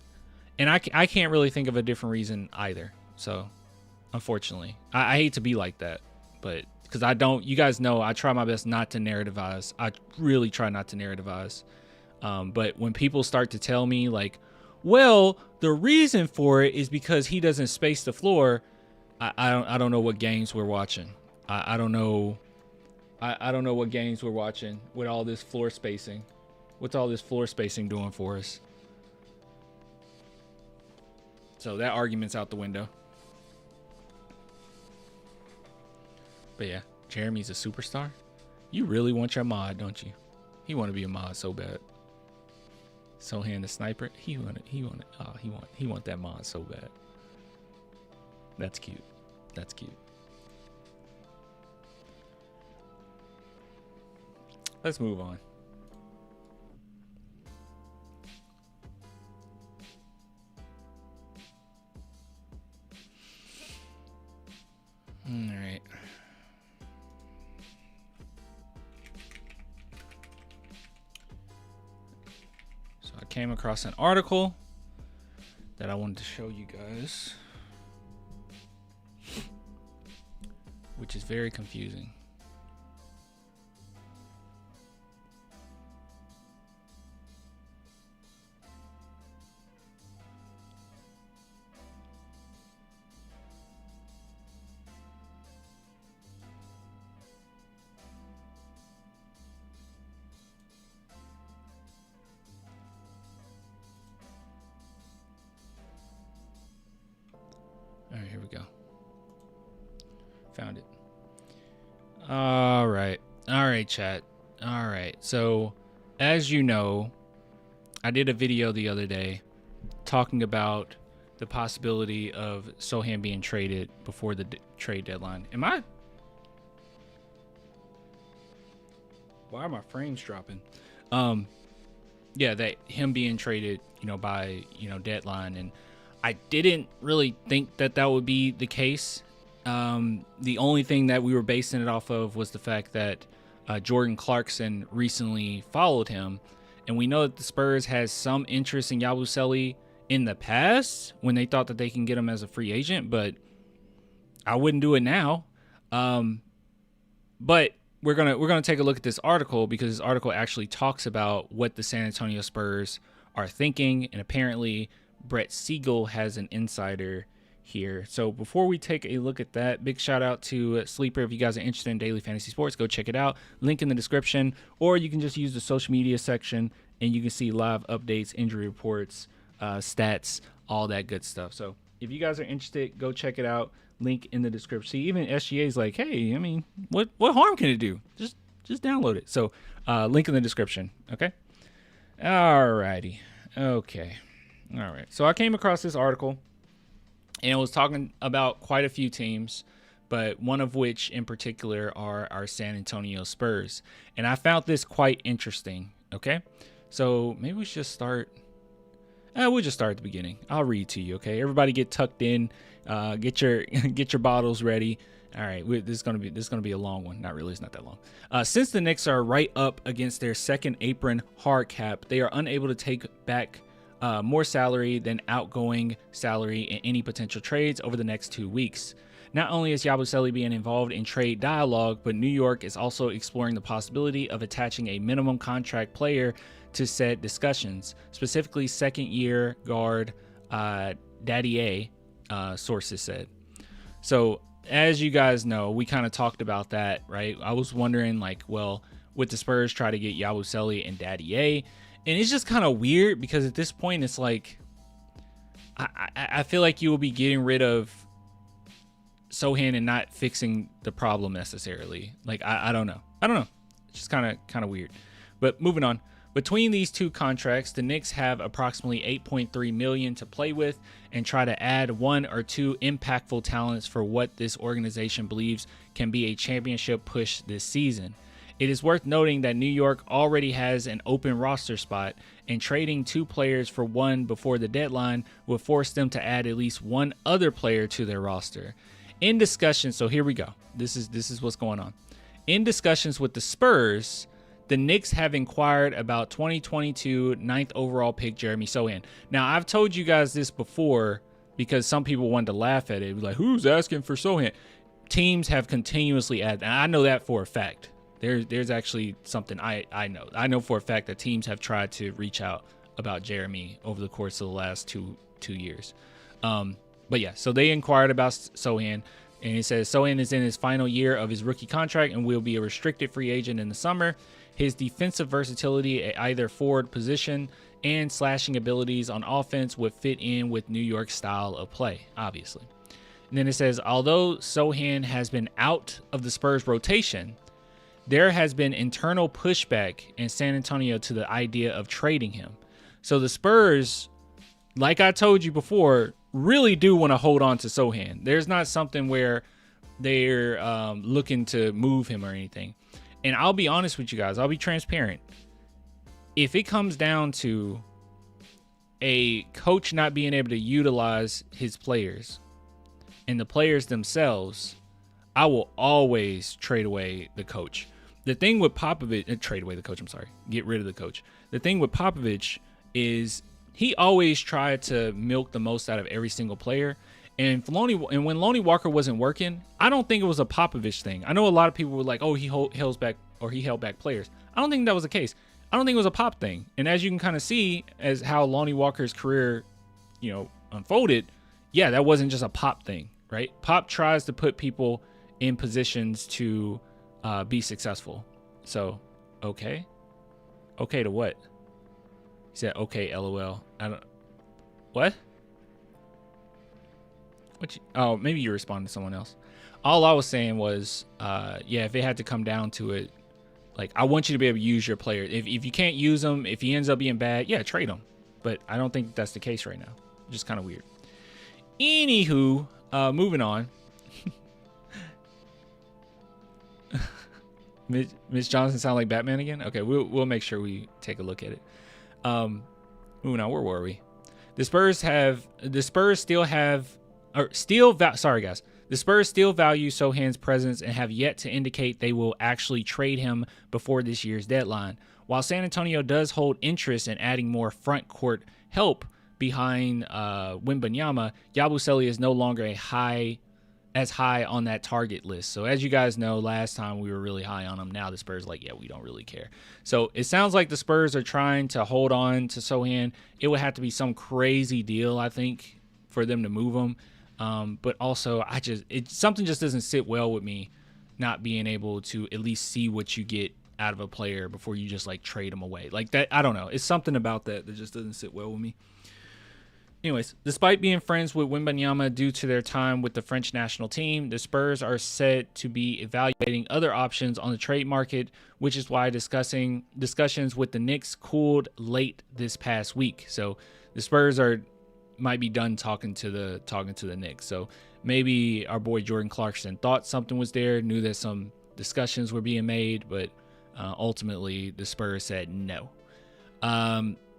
and I can't really think of a different reason either. So unfortunately, I hate to be like that, but because you guys know, I try my best not to narrativize. I really try not to narrativize. But when people start to tell me like, well, the reason for it is because he doesn't space the floor, I don't know what games we're watching. I don't know. I don't know what games we're watching with all this floor spacing. What's all this floor spacing doing for us? So that argument's out the window. But yeah, Jeremy's a superstar. You really want your mod, don't you? He want to be a mod so bad. Sohan the sniper. He want that mod so bad. That's cute. That's cute. Let's move on. All right. So I came across an article that I wanted to show you guys, which is very confusing. All right, here we go. Found it. All right, chat. All right. So, as you know, I did a video the other day talking about the possibility of Sohan being traded before the trade deadline. Why are my frames dropping? Yeah, that him being traded, by, deadline. And I didn't really think that would be the case. The only thing that we were basing it off of was the fact that Jordan Clarkson recently followed him. And we know that the Spurs has some interest in Yabusele in the past when they thought that they can get him as a free agent, but I wouldn't do it now. But we're gonna take a look at this article because this article actually talks about what the San Antonio Spurs are thinking, and apparently Brett Siegel has an insider here. So before we take a look at that, big shout out to Sleeper. If you guys are interested in daily fantasy sports, go check it out. Link in the description, or you can just use the social media section and you can see live updates, injury reports, stats, all that good stuff. So if you guys are interested, go check it out. Link in the description. See, even SGA is like, hey, I mean, what harm can it do? Just download it. So link in the description. Okay. All righty. Okay. All right. So I came across this article, and it was talking about quite a few teams, but one of which in particular are our San Antonio Spurs. And I found this quite interesting. Okay. So maybe we should start. We'll just start at the beginning. I'll read to you. Okay. Everybody get tucked in. Get your bottles ready. All right. This is gonna be a long one. Not really. It's not that long. Since the Knicks are right up against their second apron hard cap, they are unable to take back more salary than outgoing salary in any potential trades over the next 2 weeks. Not only is Yabusele being involved in trade dialogue, but New York is also exploring the possibility of attaching a minimum contract player to said discussions, specifically second-year guard Daddy A, sources said. So as you guys know, we kind of talked about that, right? I was wondering, like, well, would the Spurs try to get Yabusele and Daddy A? And it's just kind of weird because at this point, it's like, I feel like you will be getting rid of Sochan and not fixing the problem necessarily. Like, I don't know. It's just kind of weird. But moving on. Between these two contracts, the Knicks have approximately $8.3 million to play with and try to add one or two impactful talents for what this organization believes can be a championship push this season. It is worth noting that New York already has an open roster spot, and trading two players for one before the deadline will force them to add at least one other player to their roster. In discussion, so here we go. This is what's going on. In discussions with the Spurs, the Knicks have inquired about 2022 9th overall pick Jeremy Sochan. Now, I've told you guys this before because some people wanted to laugh at it. Like, who's asking for Sochan? Teams have continuously added, and I know that for a fact. There's actually something I know. I know for a fact that teams have tried to reach out about Jeremy over the course of the last two years. But yeah, so they inquired about Sochan, and it says Sochan is in his final year of his rookie contract and will be a restricted free agent in the summer. His defensive versatility at either forward position and slashing abilities on offense would fit in with New York's style of play, obviously. And then it says, although Sochan has been out of the Spurs rotation, there has been internal pushback in San Antonio to the idea of trading him. So the Spurs, like I told you before, really do want to hold on to Sochan. There's not something where they're looking to move him or anything. And I'll be honest with you guys. I'll be transparent. If it comes down to a coach not being able to utilize his players and the players themselves, I will always trade away the coach. The thing with Popovich, trade away the coach, I'm sorry, get rid of the coach. The thing with Popovich is he always tried to milk the most out of every single player. And when Lonnie Walker wasn't working, I don't think it was a Popovich thing. I know a lot of people were like, oh, he held back players. I don't think that was the case. I don't think it was a Pop thing. And as you can kind of see as how Lonnie Walker's career, unfolded, yeah, that wasn't just a Pop thing, right? Pop tries to put people in positions to be successful. So, okay to what? He said, okay, LOL. What? Maybe you responded to someone else. All I was saying was, if it had to come down to it, like, I want you to be able to use your player. If you can't use him, if he ends up being bad, yeah, trade him. But I don't think that's the case right now. Just kind of weird. Anywho, moving on. Miss Johnson sound like Batman again? Okay, we'll make sure we take a look at it. Moving on, where were we? The Spurs still value Sochan's presence and have yet to indicate they will actually trade him before this year's deadline. While San Antonio does hold interest in adding more front court help behind Wembanyama, Yabusele is no longer as high on that target list. So as you guys know, last time we were really high on him. Now the Spurs we don't really care. So it sounds like the Spurs are trying to hold on to Sochan. It would have to be some crazy deal, I think, for them to move him. But also, something just doesn't sit well with me, not being able to at least see what you get out of a player before you just trade him away like that. I don't know. It's something about that just doesn't sit well with me. Anyways, despite being friends with Wembanyama due to their time with the French national team, the Spurs are said to be evaluating other options on the trade market, which is why discussions with the Knicks cooled late this past week. So the Spurs might be done talking to the Knicks. So maybe our boy Jordan Clarkson thought something was there, knew that some discussions were being made, but ultimately the Spurs said no.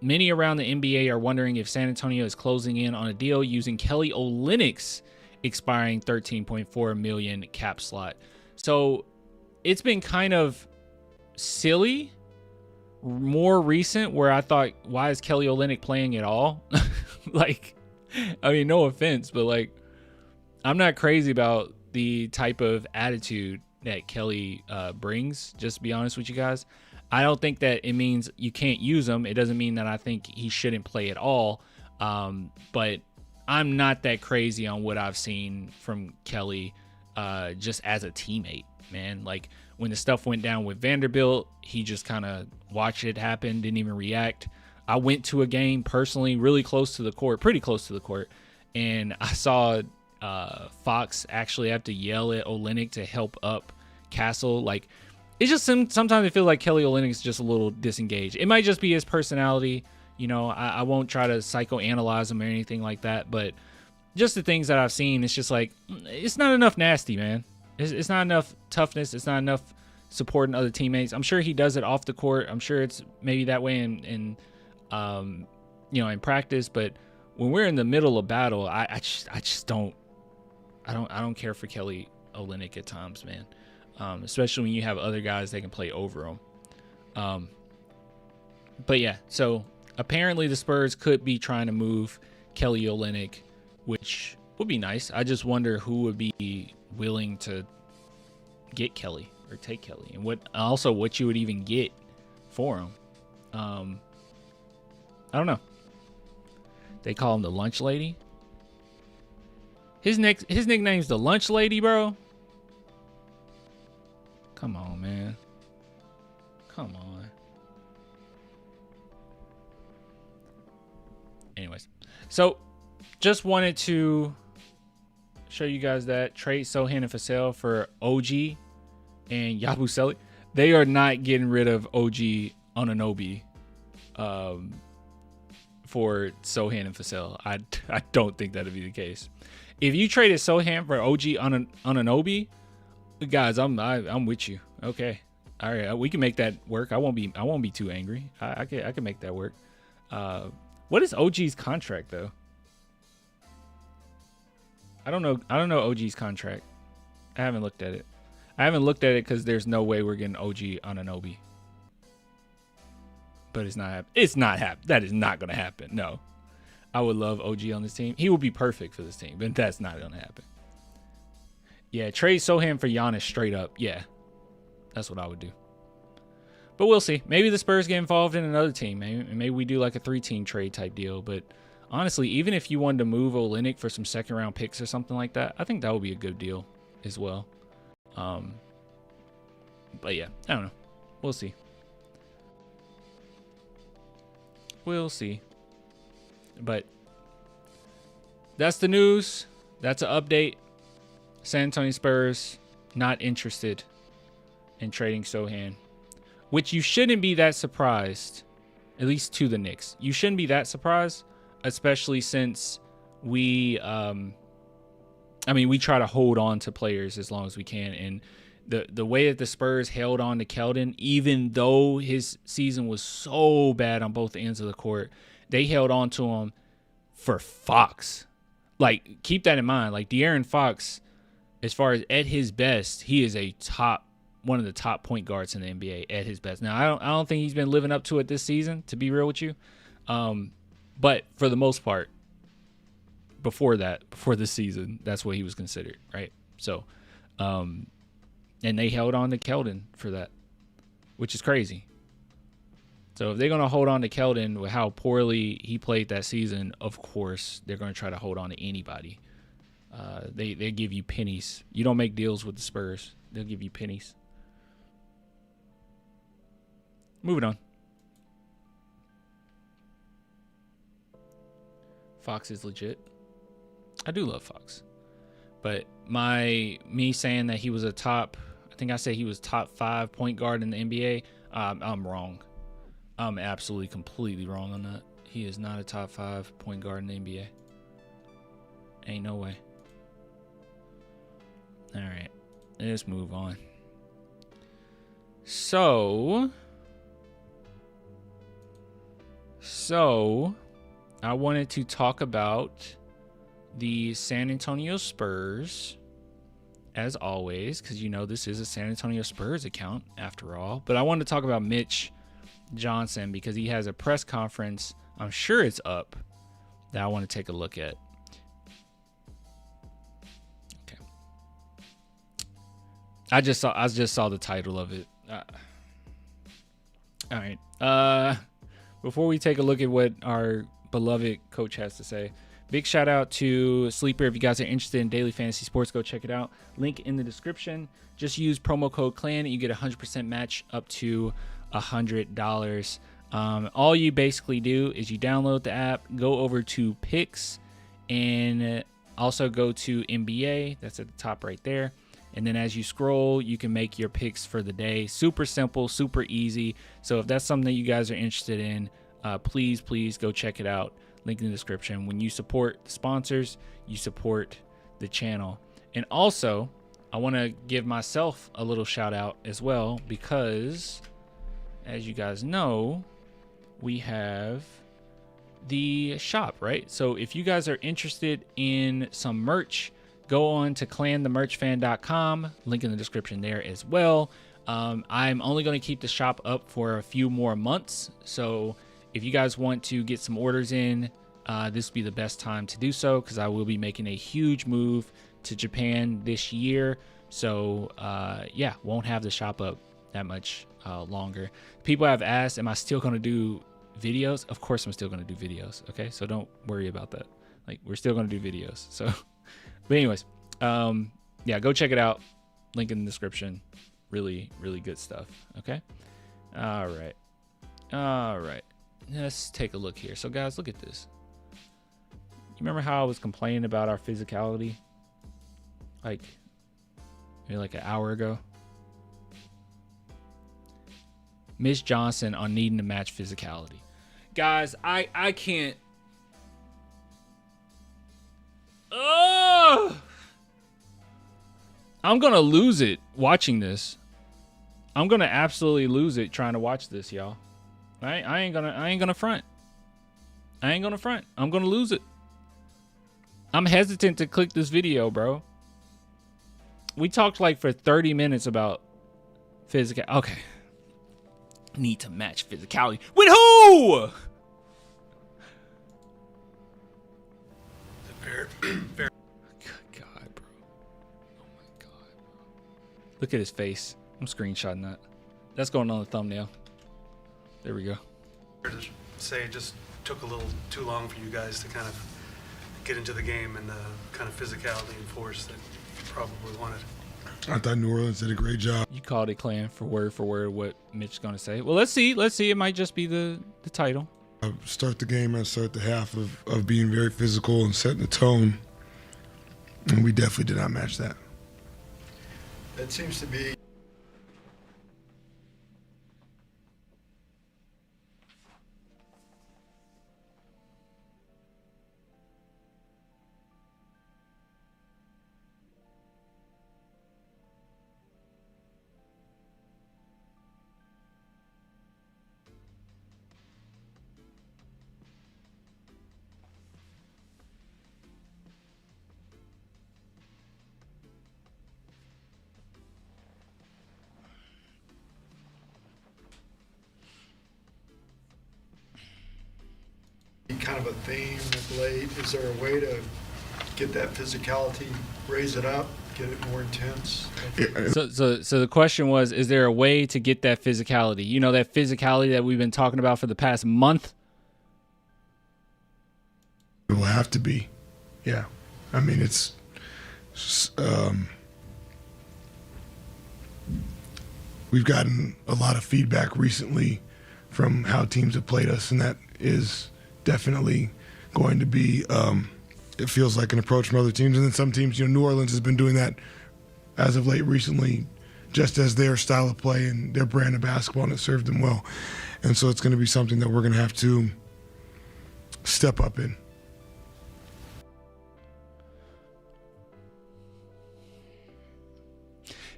Many around the NBA are wondering if San Antonio is closing in on a deal using Kelly Olynyk's expiring $13.4 million cap slot. So it's been kind of silly, more recent, where I thought, why is Kelly Olynyk playing at all? No offense, but I'm not crazy about the type of attitude that Kelly brings, just to be honest with you guys. I don't think that it means you can't use him. It doesn't mean that I think he shouldn't play at all. But I'm not that crazy on what I've seen from Kelly just as a teammate, man. Like when the stuff went down with Vanderbilt, he just kind of watched it happen, didn't even react. I went to a game personally, really close to the court, pretty close to the court, and I saw Fox actually have to yell at Olynyk to help up Castle. Like, it's just sometimes I feel like Kelly Olynyk is just a little disengaged. It might just be his personality. You know, I won't try to psychoanalyze him or anything like that, but just the things that I've seen, it's just like, it's not enough nasty, man. It's not enough toughness. It's not enough supporting other teammates. I'm sure he does it off the court. I'm sure it's maybe that way in practice, but when we're in the middle of battle, I just don't care for Kelly Olynyk at times, man. Especially when you have other guys that can play over him. But yeah, so apparently the Spurs could be trying to move Kelly Olynyk, which would be nice. I just wonder who would be willing to get Kelly or take Kelly, and what you would even get for him. I don't know. They call him the lunch lady. His nickname's the lunch lady, bro. Come on, man. Come on. Anyways, so just wanted to show you guys that trade Sohan and Vassell for OG and Yabusele. They are not getting rid of OG Anunoby for Sohan and Vassell. I don't think that'd be the case. If you traded Sohan for OG Anunoby, guys, I'm with you. Okay, all right, we can make that work. I won't be too angry. I can make that work. What is OG's contract though? I don't know OG's contract. I haven't looked at it. Because there's no way we're getting OG Anunoby. But it's not happening. That is not going to happen. No. I would love OG on this team. He would be perfect for this team, but that's not going to happen. Yeah, trade Sohan for Giannis straight up. Yeah, that's what I would do. But we'll see. Maybe the Spurs get involved in another team. Maybe we do like a 3-team trade type deal. But honestly, even if you wanted to move Olynyk for some second-round picks or something like that, I think that would be a good deal as well. But yeah, I don't know. We'll see. We'll see. But that's the news. That's an update. San Antonio Spurs not interested in trading Sohan, which you shouldn't be that surprised, at least to the Knicks. You shouldn't be that surprised, especially since we try to hold on to players as long as we can. And the way that the Spurs held on to Keldon, even though his season was so bad on both ends of the court, they held on to him for Fox. Like, keep that in mind. Like, De'Aaron Fox, as far as at his best, he is one of the top point guards in the NBA at his best. Now, I don't think he's been living up to it this season, to be real with you. But for the most part, before this season, that's what he was considered, right? So, and they held on to Keldon for that, which is crazy. So if they're going to hold on to Keldon with how poorly he played that season, of course, they're going to try to hold on to anybody. They give you pennies. You don't make deals with the Spurs. They'll give you pennies. Moving on. Fox is legit. I do love Fox. But me saying that he was I think I said he was top 5 point guard in the NBA, I'm wrong. I'm absolutely completely wrong on that. He is not a top 5 point guard in the NBA. Ain't no way. All right, let's move on. So I wanted to talk about the San Antonio Spurs, as always, because this is a San Antonio Spurs account after all. But I wanted to talk about Mitch Johnson because he has a press conference. I'm sure it's up that I want to take a look at. Okay. I just saw the title of it. All right. Before we take a look at what our beloved coach has to say, Big shout out to Sleeper. If you guys are interested in daily fantasy sports, go check it out. Link in the description. Just use promo code CLAN and you get 100% match up to $100. All you basically do is you download the app, go over to picks, and also go to NBA. That's at the top right there. And then as you scroll, you can make your picks for the day. Super simple, super easy. So if that's something that you guys are interested in, please go check it out. Link in the description. When you support the sponsors, you support the channel. And also, I want to give myself a little shout out as well, because as you guys know, we have the shop, right? So if you guys are interested in some merch, go on to clanthemerchfan.com. Link in the description there as well. I'm only going to keep the shop up for a few more months. So if you guys want to get some orders in, this would be the best time to do so, because I will be making a huge move to Japan this year. So yeah, won't have the shop up that much longer. People have asked, am I still going to do videos? Of course I'm still going to do videos. Okay, so don't worry about that. Like, we're still going to do videos. So but anyways, yeah, go check it out. Link in the description. Really good stuff. Okay, all right, let's take a look here. So guys, look at this. You remember how I was complaining about our physicality like maybe like an hour ago? Mitch Johnson on needing to match physicality. Guys, I can't. Oh! I'm gonna lose it watching this. I'm gonna absolutely lose it trying to watch this, y'all. I ain't gonna front. I'm gonna lose it. I'm hesitant to click this video, bro. We talked like for 30 minutes about physical. Okay. Need to match physicality. With who? Good God, bro. Oh my God, bro. Look at his face. I'm screenshotting that. That's going on the thumbnail. There we go. Say it just took a little too long for you guys to kind of get into the game and the kind of physicality and force that you probably wanted. I thought New Orleans did a great job. You called it, Clan, for word what Mitch's going to say. Well, let's see. It might just be the title. Start the game and start the half of being very physical and setting the tone. And we definitely did not match that. That seems to be... kind of a theme of late. Is there a way to get that physicality, raise it up, get it more intense? So the question was, is there a way to get that physicality? You know, that physicality that we've been talking about for the past month? It will have to be. Yeah. I mean, it's we've gotten a lot of feedback recently from how teams have played us, and that is definitely going to be, it feels like an approach from other teams. And then some teams, New Orleans has been doing that as of late recently, just as their style of play and their brand of basketball, and it served them well. And so it's going to be something that we're going to have to step up in.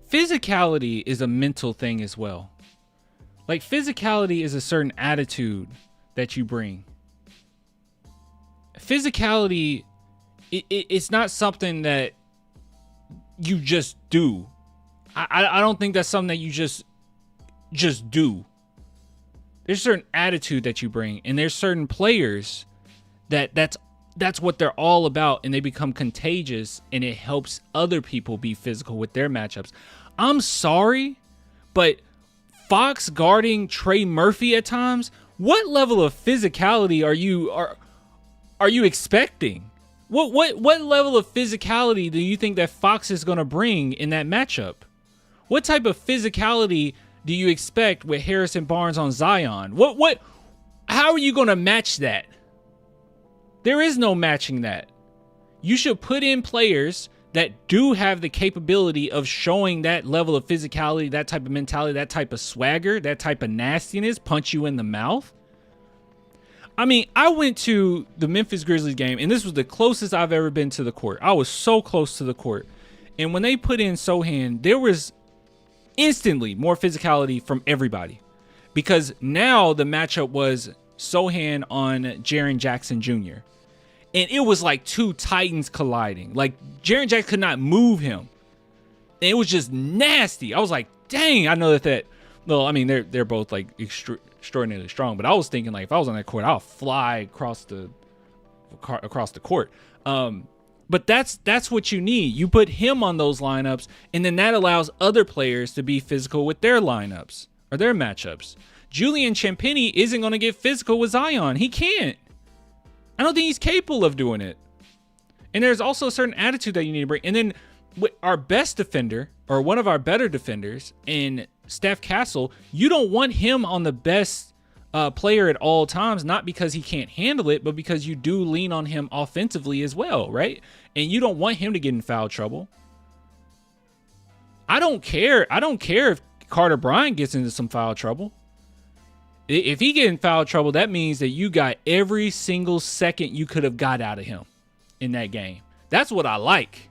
Physicality is a mental thing as well. Like, physicality is a certain attitude that you bring. Physicality, it's not something that you just do. I don't think that's something that you just do. There's a certain attitude that you bring, and there's certain players that's what they're all about, and they become contagious, and it helps other people be physical with their matchups. I'm sorry, but Fox guarding Trey Murphy at times, what level of physicality are you expecting? What level of physicality do you think that Fox is going to bring in that matchup? What type of physicality do you expect with Harrison Barnes on Zion? How are you going to match that? There is no matching that. You should put in players that do have the capability of showing that level of physicality, that type of mentality, that type of swagger, that type of nastiness, punch you in the mouth. I mean, I went to the Memphis Grizzlies game, and this was the closest I've ever been to the court. I was so close to the court. And when they put in Sochan, there was instantly more physicality from everybody. Because now the matchup was Sochan on Jaren Jackson Jr. And it was like two titans colliding. Like, Jaren Jackson could not move him. And it was just nasty. I was like, dang, I know that well, I mean, they're both like extraordinarily strong, but I was thinking, like, if I was on that court, I'll fly across the court. But that's what you need. You put him on those lineups, and then that allows other players to be physical with their lineups or their matchups. Julian Champagnie isn't going to get physical with Zion. He can't. I don't think he's capable of doing it. And there's also a certain attitude that you need to bring. And then our best defender, or one of our better defenders, in Steph Castle, you don't want him on the best player at all times, not because he can't handle it, but because you do lean on him offensively as well, right? And you don't want him to get in foul trouble. I don't care if Carter Bryant gets into some foul trouble. If he gets in foul trouble, that means that you got every single second you could have got out of him in that game. That's what I like.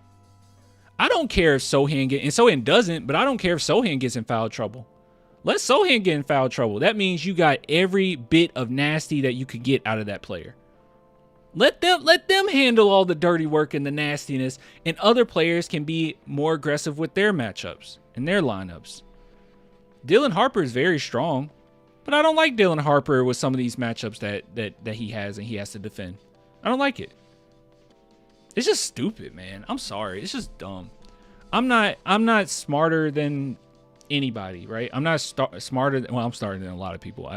I don't care if Sochan gets, and Sochan doesn't, but I don't care if Sochan gets in foul trouble. Let Sochan get in foul trouble. That means you got every bit of nasty that you could get out of that player. Let them handle all the dirty work and the nastiness, and other players can be more aggressive with their matchups and their lineups. Dylan Harper is very strong, but I don't like Dylan Harper with some of these matchups that he has and he has to defend. I don't like it. It's just stupid, man. I'm sorry. It's just dumb. I'm not smarter than anybody, right? I'm not smarter than, well, I'm smarter than a lot of people.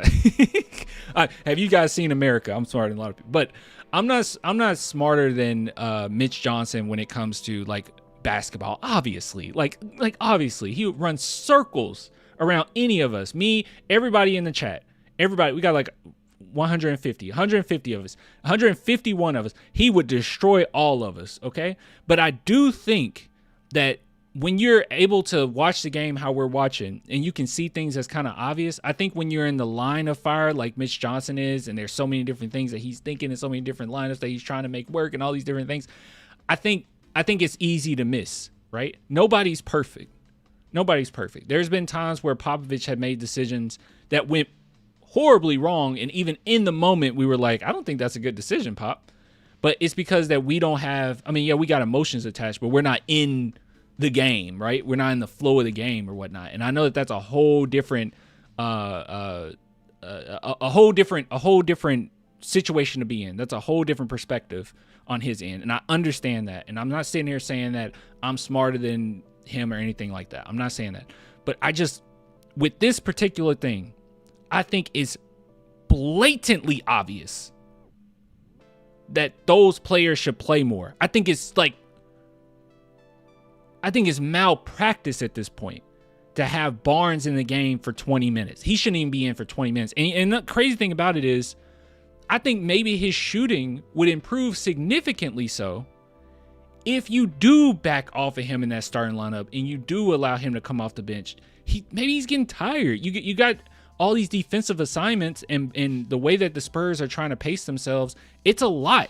Have you guys seen America? I'm smarter than a lot of people. But I'm not smarter than Mitch Johnson when it comes to like basketball. Obviously. Like obviously. He runs circles around any of us. Me, everybody in the chat. Everybody. We got like 150 of us, 151 of us. He would destroy all of us, okay? But I do think that when you're able to watch the game how we're watching and you can see things that's kind of obvious, I think when you're in the line of fire like Mitch Johnson is, and there's so many different things that he's thinking and so many different lineups that he's trying to make work and all these different things, I think it's easy to miss, right? Nobody's perfect. There's been times where Popovich had made decisions that went horribly wrong, and even in the moment we were like, I don't think that's a good decision, Pop. But it's because that we don't have, I mean, yeah, we got emotions attached, but we're not in the game, right? We're not in the flow of the game or whatnot. And I know that that's a whole different a whole different situation to be in. That's a whole different perspective on his end, and I understand that. And I'm not sitting here saying that I'm smarter than him or anything like that. I'm not saying that. But I just, with this particular thing, I think it's blatantly obvious that those players should play more. I think it's malpractice at this point to have Barnes in the game for 20 minutes. He shouldn't even be in for 20 minutes. And the crazy thing about it is, I think maybe his shooting would improve significantly so if you do back off of him in that starting lineup and you do allow him to come off the bench. Maybe he's getting tired. You got all these defensive assignments, and the way that the Spurs are trying to pace themselves, it's a lot.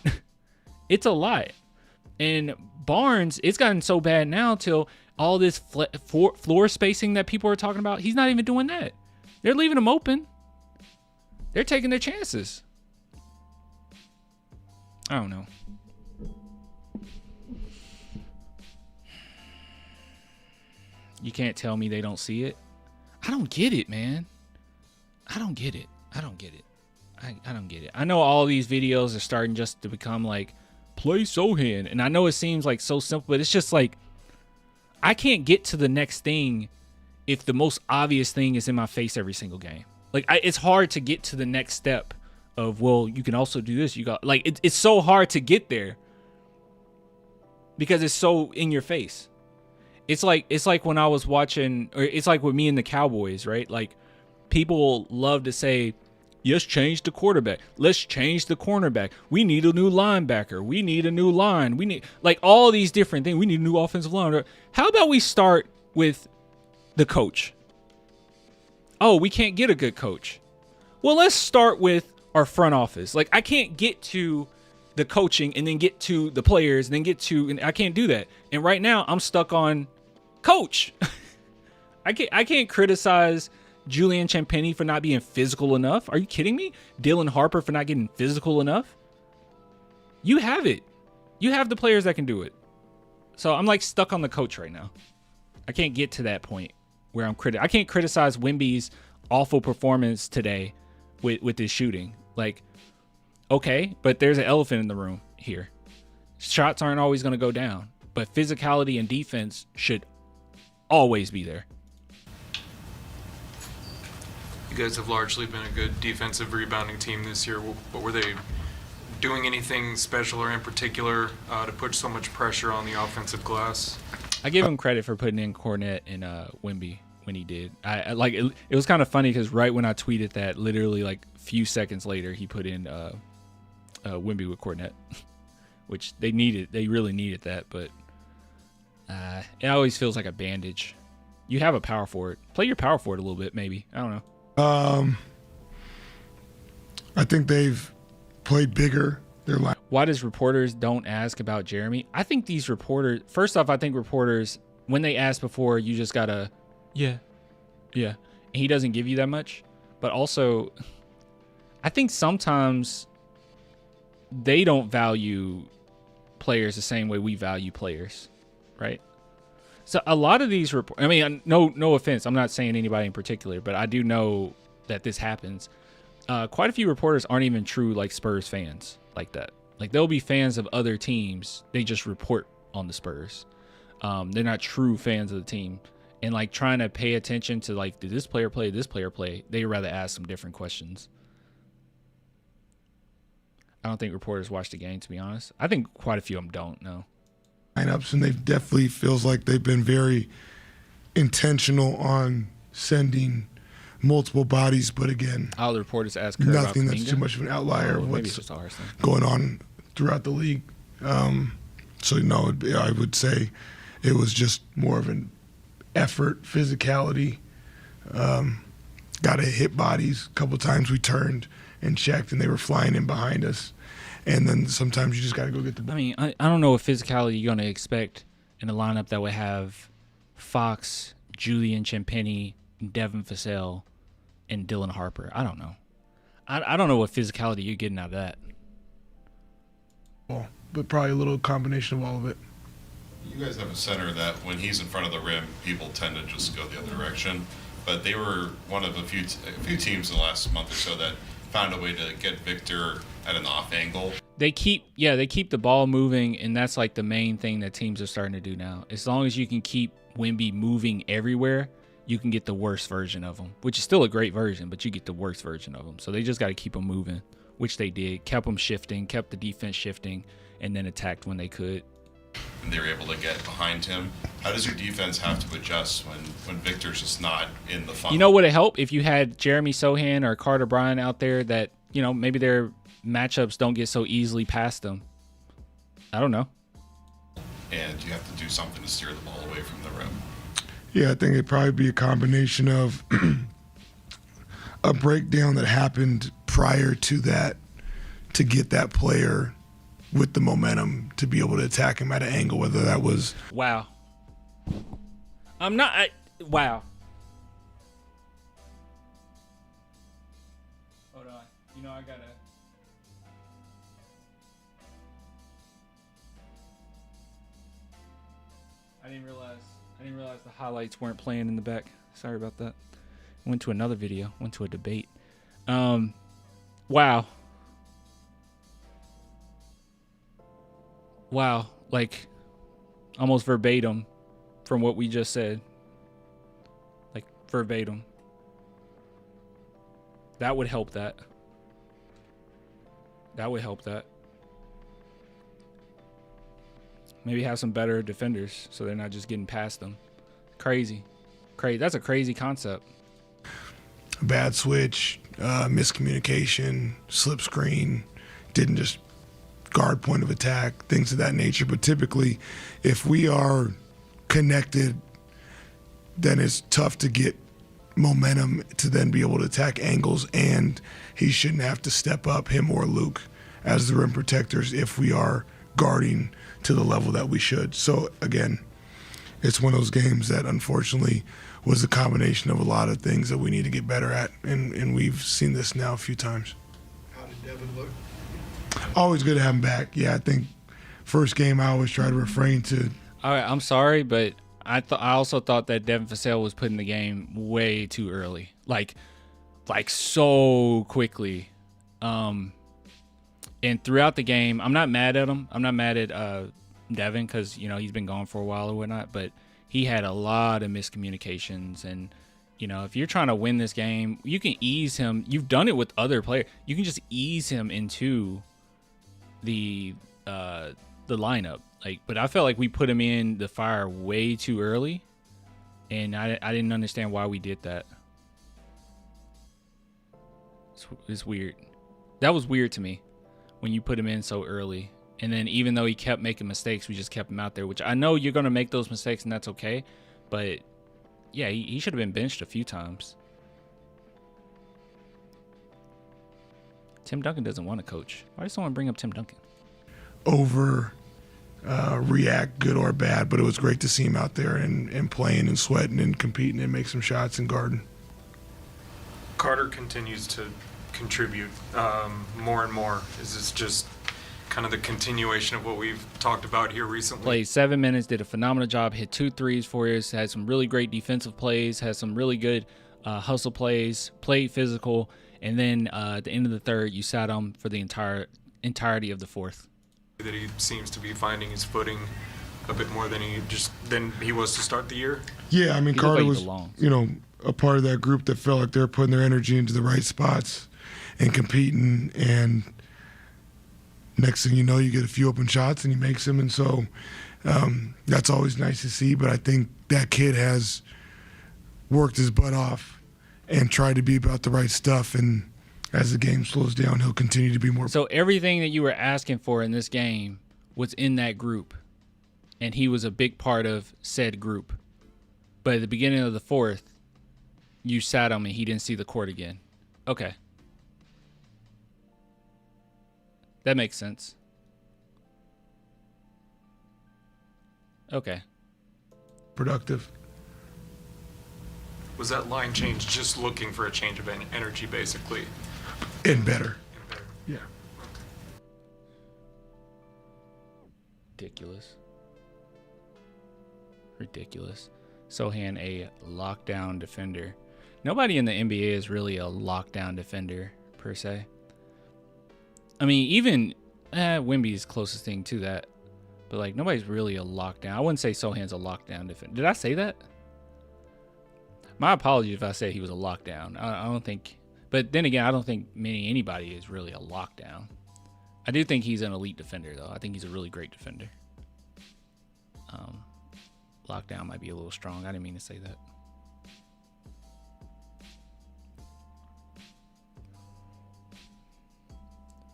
It's a lot. And Barnes, it's gotten so bad now till all this floor spacing that people are talking about, he's not even doing that. They're leaving him open. They're taking their chances. I don't know. You can't tell me they don't see it. I don't get it, man. I don't get it. I don't get it. I know all these videos are starting just to become like, play Sochan. And I know it seems like so simple, but it's just like, I can't get to the next thing if the most obvious thing is in my face every single game. Like, it's hard to get to the next step of, well, you can also do this. You got, like, it's so hard to get there because it's so in your face. It's like when I was watching, or it's like with me and the Cowboys, right? Like, people love to say, let's change the quarterback. Let's change the cornerback. We need a new linebacker. We need a new line. We need, like, all these different things. We need a new offensive line. How about we start with the coach? Oh, we can't get a good coach. Well, let's start with our front office. Like, I can't get to the coaching and then get to the players and then get to, and I can't do that. And right now I'm stuck on coach. I can't criticize Julian Champagnie for not being physical enough. Are you kidding me? Dylan Harper for not getting physical enough. You have it. You have the players that can do it. So I'm like stuck on the coach right now. I can't get to that point where I can't criticize Wemby's awful performance today with his shooting. Like, okay, but there's an elephant in the room here. Shots aren't always going to go down, but physicality and defense should always be there. You guys have largely been a good defensive rebounding team this year. But were they doing anything special or in particular to put so much pressure on the offensive glass? I give him credit for putting in Cornette and Wemby when he did. I like it. It was kind of funny because right when I tweeted that, literally like a few seconds later, he put in Wemby with Cornette, which they needed. They really needed that, but it always feels like a bandage. You have a power forward. Play your power forward a little bit, maybe. I don't know. I think they've played bigger. Why does reporters don't ask about Jeremy? I think these reporters, first off, I think reporters, when they ask before, you just gotta, yeah. And he doesn't give you that much. But also, I think sometimes they don't value players the same way we value players, right? So a lot of these reports, I mean, no offense, I'm not saying anybody in particular, but I do know that this happens. Quite a few reporters aren't even true like Spurs fans like that. Like, they'll be fans of other teams. They just report on the Spurs. They're not true fans of the team. And like trying to pay attention to like, did this player play? This player play? They rather ask some different questions. I don't think reporters watch the game, to be honest. I think quite a few of them don't know. Lineups, and they definitely feels like they've been very intentional on sending multiple bodies, but again, all the reporters ask her nothing about that's Kuminga? too much of an outlier of what's just ours, going on throughout the league. So no, I would say it was just more of an effort, physicality. Got to hit bodies. A couple times we turned and checked, and they were flying in behind us. And then sometimes you just got to go get the ball. I mean, I don't know what physicality you're going to expect in a lineup that would have Fox, Julian Champagnie, Devin Vassell, and Dylan Harper. I don't know. I don't know what physicality you're getting out of that. Well, but probably a little combination of all of it. You guys have a center that when he's in front of the rim, people tend to just go the other direction. But they were one of a few teams in the last month or so that found a way to get Victor at an off angle. They keep the ball moving, and that's like the main thing that teams are starting to do now. As long as you can keep Wemby moving everywhere, you can get the worst version of him, which is still a great version, but you get the worst version of him. So they just got to keep him moving, which they did. Kept him shifting, kept the defense shifting, and then attacked when they could. And they were able to get behind him. How does your defense have to adjust when Victor's just not in the funnel? You know what would help if you had Jeremy Sohan or Carter Bryant out there that, you know, maybe their matchups don't get so easily past them. I don't know. And you have to do something to steer the ball away from the rim. Yeah, I think it'd probably be a combination of a breakdown that happened prior to that to get that player with the momentum to be able to attack him at an angle, whether that was... Wow. Wow. Hold on. You know, I gotta... I didn't realize the highlights weren't playing in the back. Sorry about that. Went to another video. Went to a debate. Wow. Wow. Like, almost verbatim from what we just said. Like, verbatim. That would help that. That would help that. Maybe have some better defenders so they're not just getting past them. Crazy. That's a crazy concept. Bad switch, miscommunication, slip screen, didn't just guard point of attack, things of that nature. But typically, if we are connected, then it's tough to get momentum to then be able to attack angles, and he shouldn't have to step up, him or Luke, as the rim protectors if we are guarding to the level that we should. So again, it's one of those games that unfortunately was a combination of a lot of things that we need to get better at, and we've seen this now a few times. How did Devin look? Always good to have him back. Yeah, I think first game I always try to refrain to. All right, I'm sorry, but I also thought that Devin Vassell was putting the game way too early, like so quickly. And throughout the game, I'm not mad at him. I'm not mad at Devin because he's been gone for a while or whatnot, but he had a lot of miscommunications. And if you're trying to win this game, you can ease him. You've done it with other players. You can just ease him into the lineup. But I felt like we put him in the fire way too early, and I didn't understand why we did that. It's weird. That was weird to me when you put him in so early. And then even though he kept making mistakes, we just kept him out there, which I know you're going to make those mistakes, and that's okay. But, yeah, he should have been benched a few times. Tim Duncan doesn't want to coach. Why does someone bring up Tim Duncan? React, good or bad, but it was great to see him out there and playing and sweating and competing and make some shots and guarding. Carter continues to contribute more and more. Is this just kind of the continuation of what we've talked about here recently? Played 7 minutes, did a phenomenal job, hit 2 threes for us, had some really great defensive plays, had some really good hustle plays, played physical, and then at the end of the third, you sat him for the entirety of the fourth. That he seems to be finding his footing a bit more than he was to start the year. Yeah, I mean, Carter was belongs. A part of that group that felt like they're putting their energy into the right spots and competing, and next thing you know, you get a few open shots and he makes them, and so that's always nice to see. But I think that kid has worked his butt off and tried to be about the right stuff, and as the game slows down, he'll continue to be more. So everything that you were asking for in this game was in that group, and he was a big part of said group. But at the beginning of the fourth, you sat him and he didn't see the court again. Okay. That makes sense. Okay. Productive. Was that line change just looking for a change of energy, basically? And better. Yeah. Ridiculous. Sohan, a lockdown defender. Nobody in the NBA is really a lockdown defender, per se. I mean, even Wemby's closest thing to that. But, nobody's really a lockdown. I wouldn't say Sohan's a lockdown defender. Did I say that? My apologies if I said he was a lockdown. I don't think... But then again, I don't think anybody is really a lockdown. I do think he's an elite defender, though. I think he's a really great defender. Lockdown might be a little strong. I didn't mean to say that.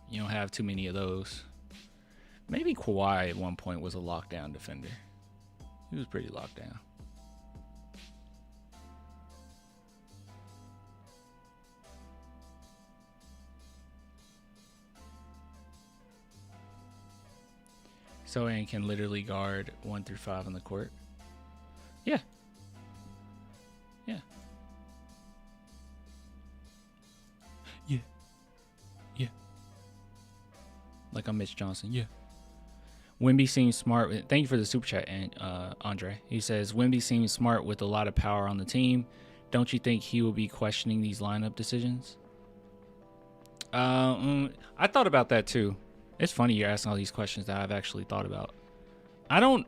You don't have too many of those. Maybe Kawhi at one point was a lockdown defender. He was pretty locked down. Sohan can literally guard 1 through 5 on the court. Yeah. Yeah. Yeah. Yeah. Like I'm Mitch Johnson. Yeah. Wemby seems smart. Thank you for the super chat, and Andre. He says, Wemby seems smart with a lot of power on the team. Don't you think he will be questioning these lineup decisions? I thought about that too. It's funny you're asking all these questions that I've actually thought about. I don't.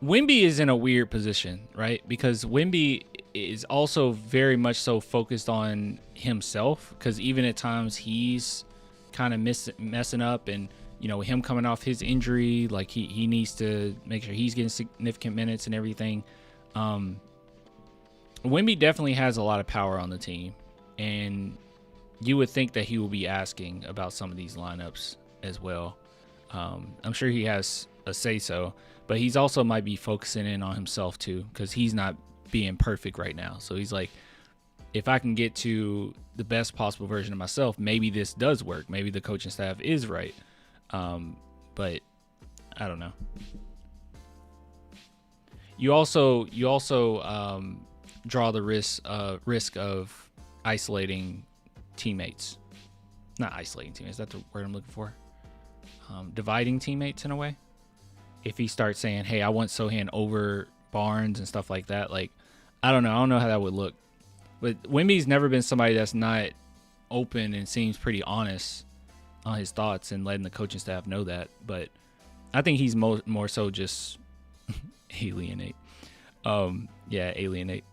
Wemby is in a weird position, right? Because Wemby is also very much so focused on himself, because even at times he's kind of messing up and with him coming off his injury, like he needs to make sure he's getting significant minutes and everything. Wemby definitely has a lot of power on the team, and you would think that he will be asking about some of these lineups as well. I'm sure he has a say-so, but he's also might be focusing in on himself too, because he's not being perfect right now. So he's like, if I can get to the best possible version of myself, maybe this does work. Maybe the coaching staff is right. But I don't know. You also draw the risk of isolating teammates. Not isolating teammates. Is that the word I'm looking for? Dividing teammates in a way. If he starts saying, "Hey, I want Sochan over Barnes" and stuff like that, like I don't know how that would look. But Wemby's never been somebody that's not open and seems pretty honest on his thoughts and letting the coaching staff know that. But I think he's more so just alienate. Alienate.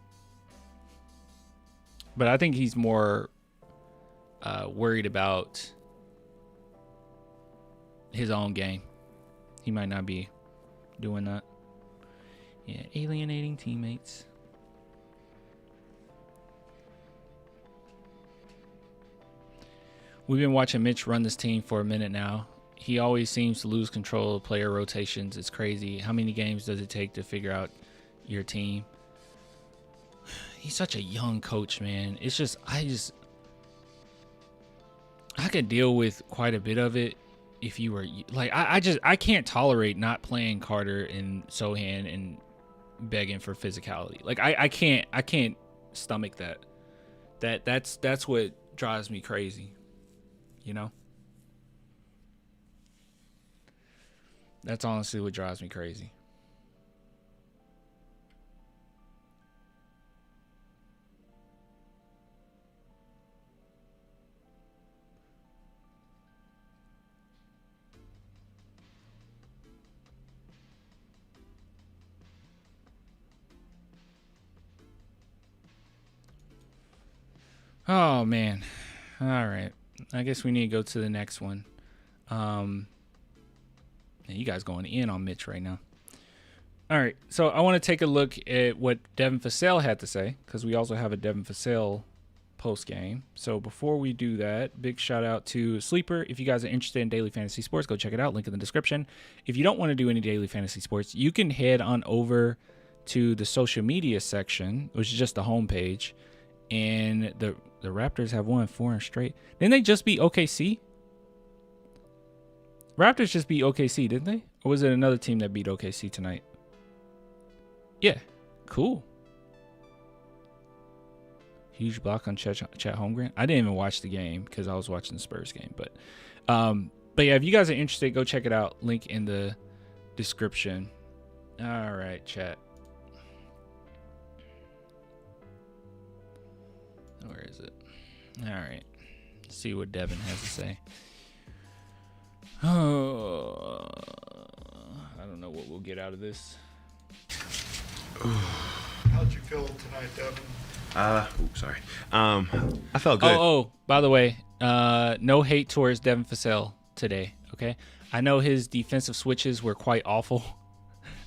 But I think he's more worried about his own game. He might not be doing that. Yeah, alienating teammates. We've been watching Mitch run this team for a minute now. He always seems to lose control of player rotations. It's crazy. How many games does it take to figure out your team? He's such a young coach, man. It's just I could deal with quite a bit of it if you were like I can't tolerate not playing Carter and Sochan and begging for physicality. Like I can't stomach that. That's what drives me crazy. That's honestly what drives me crazy. Oh man. All right. I guess we need to go to the next one. You guys going in on Mitch right now. All right, so I want to take a look at what Devin Vassell had to say, because we also have a Devin Vassell post game. So before we do that, big shout out to Sleeper. If you guys are interested in daily fantasy sports, go check it out. Link in the description. If you don't want to do any daily fantasy sports, you can head on over to the social media section, which is just the homepage, and the Raptors have won 4 straight. Didn't they just beat OKC? Raptors just beat OKC, didn't they? Or was it another team that beat OKC tonight? Yeah, cool. Huge block on Chet Holmgren. I didn't even watch the game because I was watching the Spurs game. But yeah, if you guys are interested, go check it out. Link in the description. All right, chat. Where is it? All right. Let's see what Devin has to say. Oh, I don't know what we'll get out of this. How'd you feel tonight, Devin? Sorry. I felt good. Oh, by the way, no hate towards Devin Vassell today, okay? I know his defensive switches were quite awful.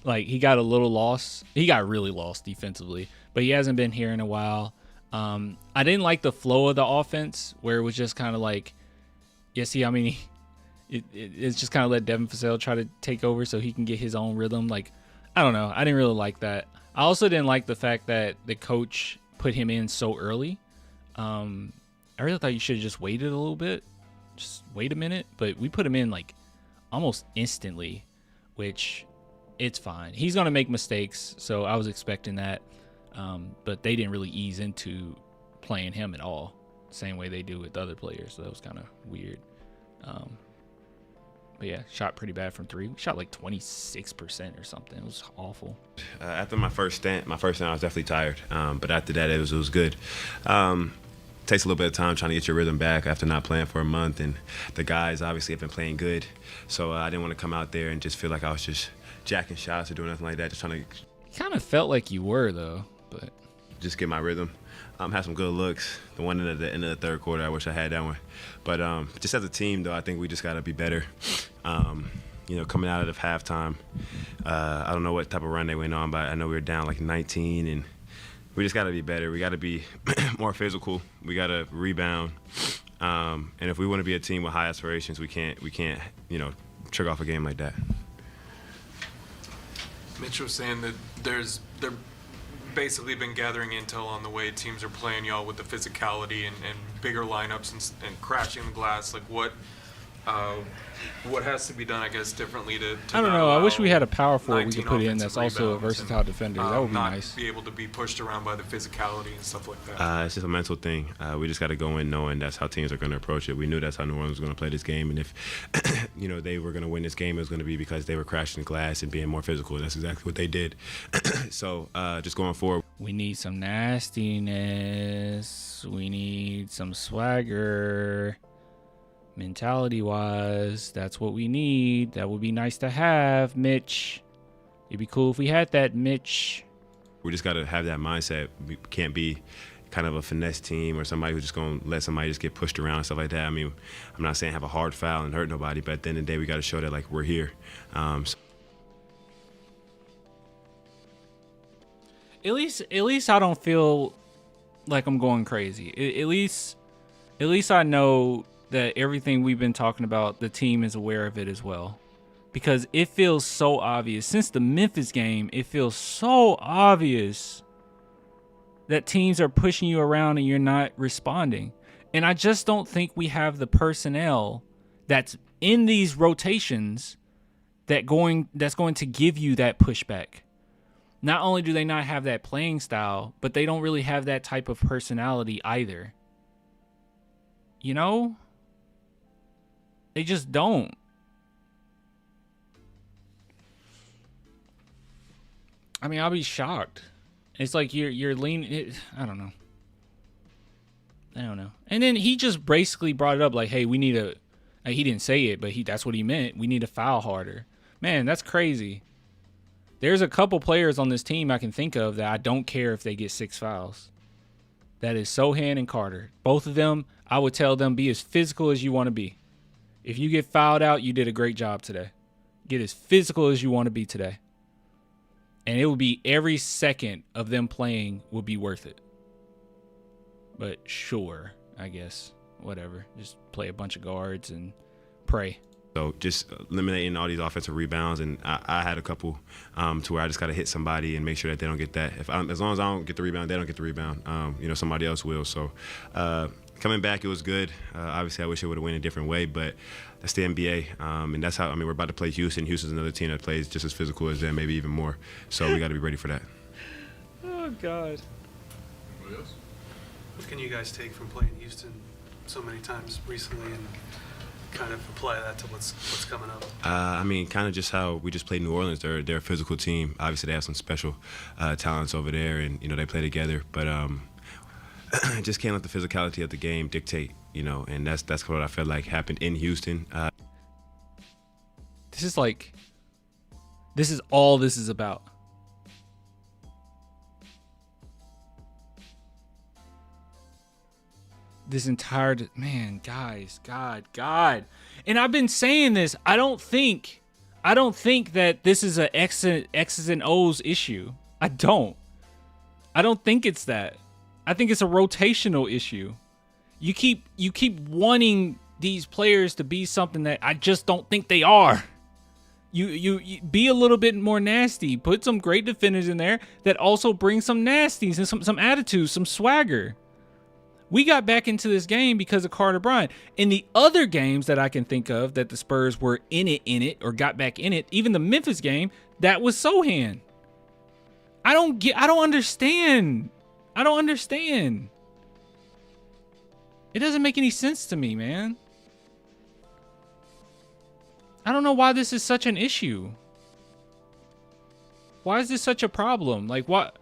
Like, he got a little lost. He got really lost defensively, but he hasn't been here in a while. I didn't like the flow of the offense where it was just kind of like, it's just kind of let Devin Vassell try to take over so he can get his own rhythm. Like, I don't know. I didn't really like that. I also didn't like the fact that the coach put him in so early. I really thought you should have just waited a little bit. Just wait a minute. But we put him in like almost instantly, which it's fine. He's going to make mistakes, so I was expecting that. But they didn't really ease into playing him at all, same way they do with other players. So that was kind of weird. But yeah, shot pretty bad from 3. We shot like 26% or something. It was awful. After my first stint, I was definitely tired. But after that, it was good. Takes a little bit of time trying to get your rhythm back after not playing for a month. And the guys obviously have been playing good. So I didn't want to come out there and just feel like I was just jacking shots or doing nothing like that. Just trying to Kind of felt like you were, though. But just get my rhythm. had some good looks. The one at the end of the third quarter, I wish I had that one. But just as a team, though, I think we just got to be better. Coming out of halftime, I don't know what type of run they went on, but I know we were down like 19, and we just got to be better. We got to be more physical. We got to rebound. And if we want to be a team with high aspirations, we can't, trick off a game like that. Mitch was saying that they're basically been gathering intel on the way teams are playing y'all with the physicality and bigger lineups and crashing the glass. Like what has to be done, I guess, differently to I don't not know. I allow wish we had a power forward we could 19 put in offensive that's also a rebounds versatile and, defender. That would be not nice. be able to be pushed around by the physicality and stuff like that. It's just a mental thing. We just got to go in knowing that's how teams are going to approach it. We knew that's how New Orleans was going to play this game, and if they were going to win this game, it was going to be because they were crashing the glass and being more physical. That's exactly what they did. So just going forward, We need some nastiness. We need some swagger. Mentality-wise, that's what we need. That would be nice to have, Mitch. It'd be cool if we had that, Mitch. we just got to have that mindset. We can't be kind of a finesse team or somebody who's just going to let somebody just get pushed around and stuff like that. I mean, I'm not saying have a hard foul and hurt nobody, but at the end of the day, we got to show that, like, we're here. At least I don't feel like I'm going crazy. At least I know that everything we've been talking about, the team is aware of it as well. Because it feels so obvious. Since the Memphis game, it feels so obvious that teams are pushing you around and you're not responding. And I just don't think we have the personnel that's in these rotations that's going to give you that pushback. Not only do they not have that playing style, but they don't really have that type of personality either. You know? They just don't. I mean, I'll be shocked. It's like you're leaning. I don't know. And then he just basically brought it up like, hey, we need a. He didn't say it, but that's what he meant. We need to foul harder. Man, that's crazy. There's a couple players on this team I can think of that I don't care if they get 6 fouls. That is Sohan and Carter. Both of them, I would tell them, be as physical as you want to be. If you get fouled out, you did a great job today. Get as physical as you want to be today. And it would be every second of them playing would be worth it. But sure, I guess. Whatever. Just play a bunch of guards and pray. So just eliminating all these offensive rebounds, and I had a couple to where I just got to hit somebody and make sure that they don't get that. As long as I don't get the rebound, they don't get the rebound. Somebody else will. So coming back, it was good. Obviously, I wish it would have went a different way, but that's the NBA, and that's how. I mean, we're about to play Houston. Houston's another team that plays just as physical as them, maybe even more. So we got to be ready for that. Oh God. Anybody else? What can you guys take from playing Houston so many times recently and kind of apply that to what's coming up? I mean, kind of just how we just played New Orleans. They're a physical team. Obviously, they have some special talents over there, and they play together. But just can't let the physicality of the game dictate. And that's what I felt like happened in Houston. This is all this is about. This entire, man, guys, God. And I've been saying this. I don't think that this is a X's and O's issue. I don't think it's that. I think it's a rotational issue. You keep wanting these players to be something that I just don't think they are. You be a little bit more nasty. Put some great defenders in there that also bring some nasties and some attitude, some swagger. We got back into this game because of Carter Bryant. In the other games that I can think of that the Spurs were in it or got back in it, even the Memphis game, that was Sohan. I don't understand. It doesn't make any sense to me, man. I don't know why this is such an issue. Why is this such a problem? Like, why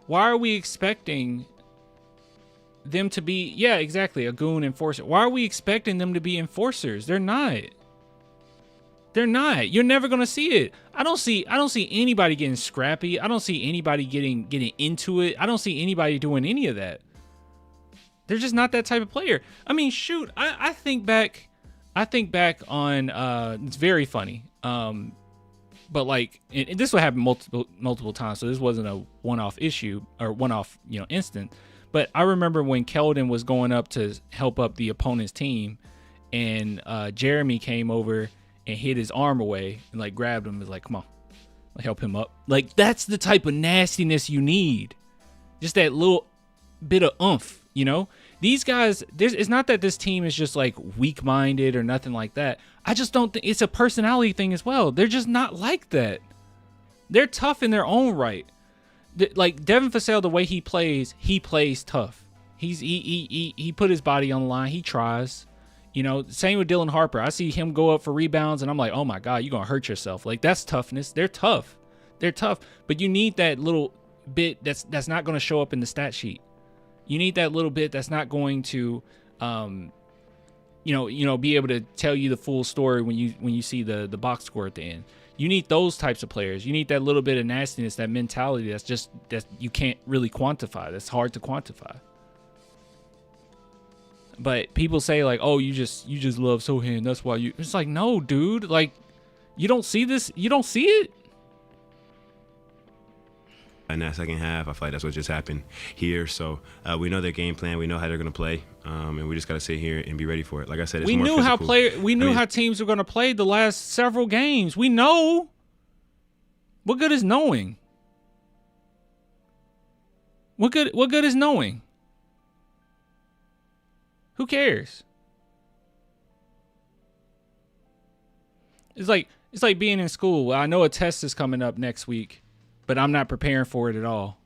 are we expecting them to be, yeah, exactly, a goon enforcer? Why are we expecting them to be enforcers? They're not. You're never gonna see it. I don't see anybody getting scrappy. I don't see anybody getting into it. I don't see anybody doing any of that. They're just not that type of player. I mean, shoot, I think back on it's very funny. But like this would happen multiple times, so this wasn't a one-off issue or one-off instant. But I remember when Keldon was going up to help up the opponent's team, and Jeremy came over and hit his arm away and like grabbed him and was like, "Come on, help him up." Like that's the type of nastiness you need. Just that little bit of oomph. These guys, it's not that this team is just like weak-minded or nothing like that. I just don't think it's a personality thing as well. They're just not like that. They're tough in their own right. Like Devin Vassell, the way he plays tough. He put his body on the line. He tries. Same with Dylan Harper. I see him go up for rebounds, and I'm like, oh my God, you're gonna hurt yourself. Like that's toughness. They're tough. But you need that little bit that's not gonna show up in the stat sheet. You need that little bit that's not going to, be able to tell you the full story when you see the box score at the end. You need those types of players. You need that little bit of nastiness, that mentality that you can't really quantify. That's hard to quantify. But people say like, oh, you just love Sohan. That's why you. It's like, no, dude. Like, you don't see this. You don't see it. In that second half, I feel like that's what just happened here. So we know their game plan. We know how they're going to play, and we just got to sit here and be ready for it. Like I said, it's we more knew physical. We knew how teams were going to play the last several games. We know. What good is knowing? What good is knowing? Who cares? It's like being in school. I know a test is coming up next week, but I'm not preparing for it at all.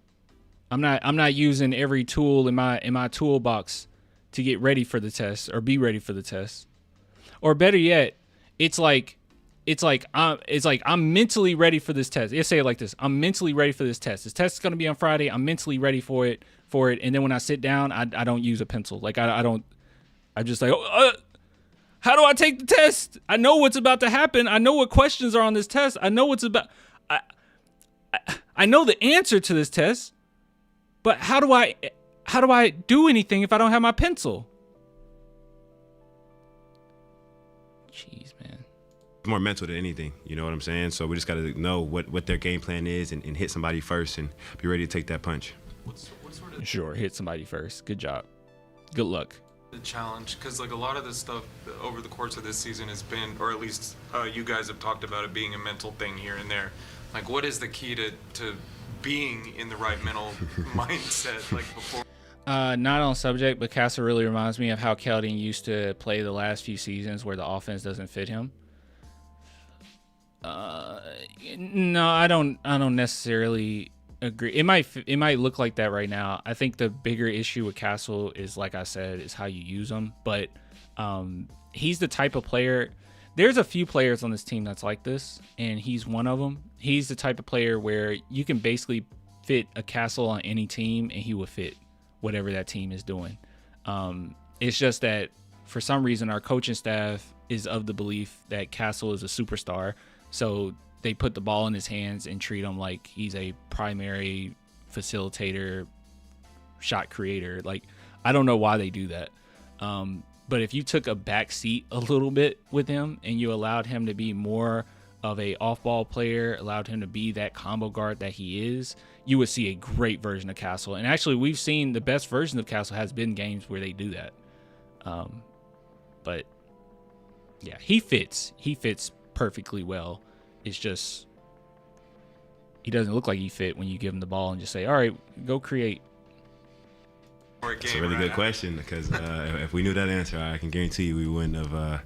I'm not using every tool in my toolbox to get ready for the test or be ready for the test. Or better yet, it's like I'm mentally ready for this test. Let's say it like this: I'm mentally ready for this test. This test is going to be on Friday. I'm mentally ready for it, and then when I sit down, I don't use a pencil. Like I don't. I'm just like, how do I take the test? I know what's about to happen. I know what questions are on this test. I know what's about. I know the answer to this test, but how do I do anything if I don't have my pencil? Jeez, man. It's more mental than anything, you know what I'm saying? So we just got to know what their game plan is and hit somebody first and be ready to take that punch. What sort of Sure, hit somebody first. Good job. Good luck. the challenge? Because like a lot of this stuff over the course of this season has been, or at least you guys have talked about it being a mental thing here and there. Like, what is the key to being in the right mental mindset? Like before. Not on subject, but Castle really reminds me of how Keldon used to play the last few seasons where the offense doesn't fit him. No, I don't necessarily agree. It might look like that right now. I think the bigger issue with Castle is, like I said, is how you use him. But he's the type of player. There's a few players on this team that's like this, and he's one of them. He's the type of player where you can basically fit a Castle on any team, and he will fit whatever that team is doing. It's just that for some reason our coaching staff is of the belief that Castle is a superstar, so they put the ball in his hands and treat him like he's a primary facilitator, shot creator. Like, I don't know why they do that. But if you took a back seat a little bit with him and you allowed him to be more of a off-ball player, allowed him to be that combo guard that he is, you would see a great version of Castle. And actually, we've seen the best version of Castle has been games where they do that. But yeah, he fits perfectly well. It's just he doesn't look like he fit when you give him the ball and just say, all right, go create. It's a really good question, because if we knew that answer, I can guarantee you we wouldn't have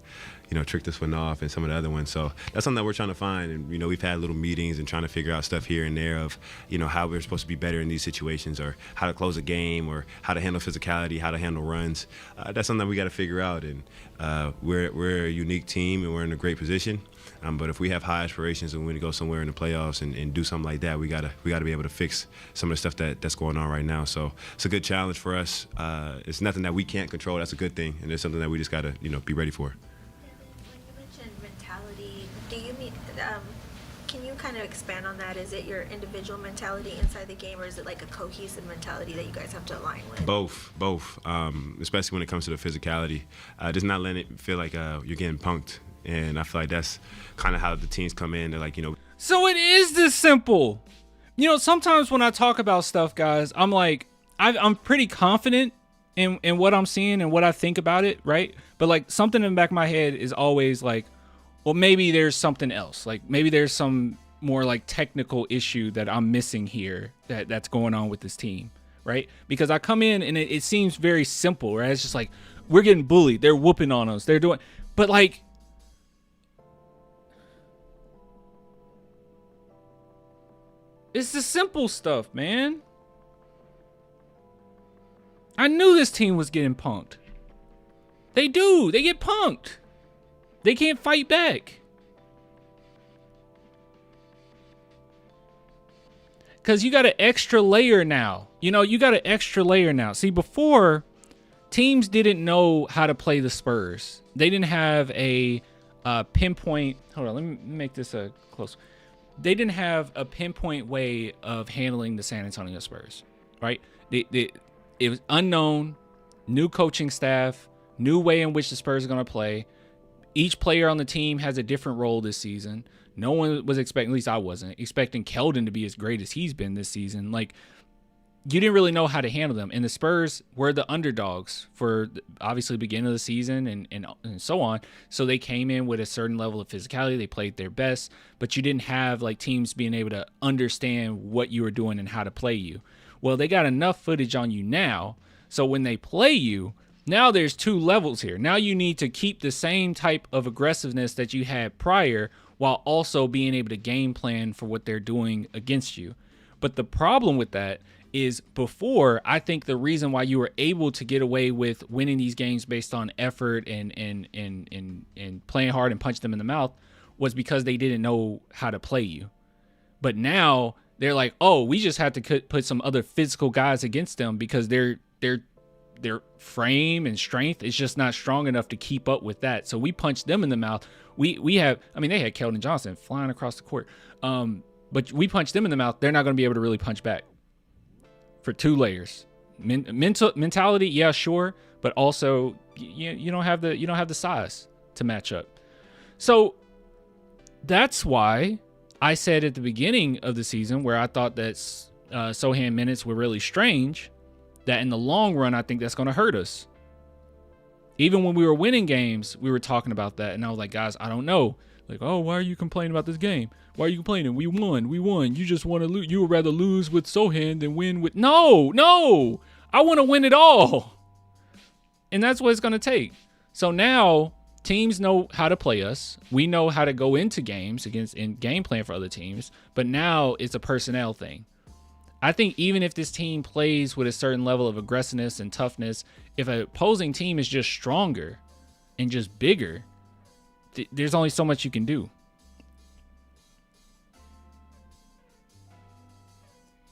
tricked this one off and some of the other ones. So that's something that we're trying to find. And, we've had little meetings and trying to figure out stuff here and there of, how we're supposed to be better in these situations, or how to close a game, or how to handle physicality, how to handle runs. That's something that we got to figure out. And we're a unique team and we're in a great position. But if we have high aspirations and we want to go somewhere in the playoffs and do something like that, we gotta be able to fix some of the stuff that's going on right now. So it's a good challenge for us. It's nothing that we can't control. That's a good thing, and it's something that we just gotta be ready for. When you mentioned mentality, do you mean Can you kind of expand on that? Is it your individual mentality inside the game, or is it like a cohesive mentality that you guys have to align with? Both. Especially when it comes to the physicality, just not letting it feel like you're getting punked, and I feel like that's kind of how the teams come in. They're like, So it is this simple. Sometimes when I talk about stuff, guys, I'm like, I'm pretty confident in what I'm seeing and what I think about it, right? But like something in the back of my head is always like, well, maybe there's something else. Like maybe there's some more like technical issue that I'm missing here that's going on with this team, right? Because I come in and it seems very simple, right? It's just like, we're getting bullied. They're whooping on us. They're doing, but like, it's the simple stuff, man. I knew this team was getting punked. They do. They get punked. They can't fight back. Because you got an extra layer now. You got an extra layer now. See, before, teams didn't know how to play the Spurs. They didn't have a pinpoint. Hold on, let me make this a close. They didn't have a pinpoint way of handling the San Antonio Spurs, right? It was unknown, new coaching staff, new way in which the Spurs are going to play. Each player on the team has a different role this season. No one was expecting, at least I wasn't, expecting Keldon to be as great as he's been this season. Like, you didn't really know how to handle them. And the Spurs were the underdogs for, obviously, the beginning of the season and so on. So they came in with a certain level of physicality. They played their best. But you didn't have, like, teams being able to understand what you were doing and how to play you. Well, they got enough footage on you now. So when they play you, now there's two levels here. Now you need to keep the same type of aggressiveness that you had prior while also being able to game plan for what they're doing against you. But the problem with that is before, I think the reason why you were able to get away with winning these games based on effort and playing hard and punch them in the mouth was because they didn't know how to play you. But now they're like, oh, we just have to put some other physical guys against them because their frame and strength is just not strong enough to keep up with that. So we punch them in the mouth. They had Keldon Johnson flying across the court. But we punch them in the mouth. They're not going to be able to really punch back for two layers. Mentality, yeah, sure, but also you don't have the size to match up. So that's why I said at the beginning of the season, where I thought that Sohan minutes were really strange, that in the long run, I think that's going to hurt us. Even when we were winning games, we were talking about that. And I was like, guys, I don't know. Like, oh, why are you complaining about this game? Why are you complaining? We won. You just want to lose. You would rather lose with Sohan than win with... No. I want to win it all. And that's what it's going to take. So now teams know how to play us. We know how to go into games and game plan for other teams. But now it's a personnel thing. I think even if this team plays with a certain level of aggressiveness and toughness, if an opposing team is just stronger and just bigger, there's only so much you can do.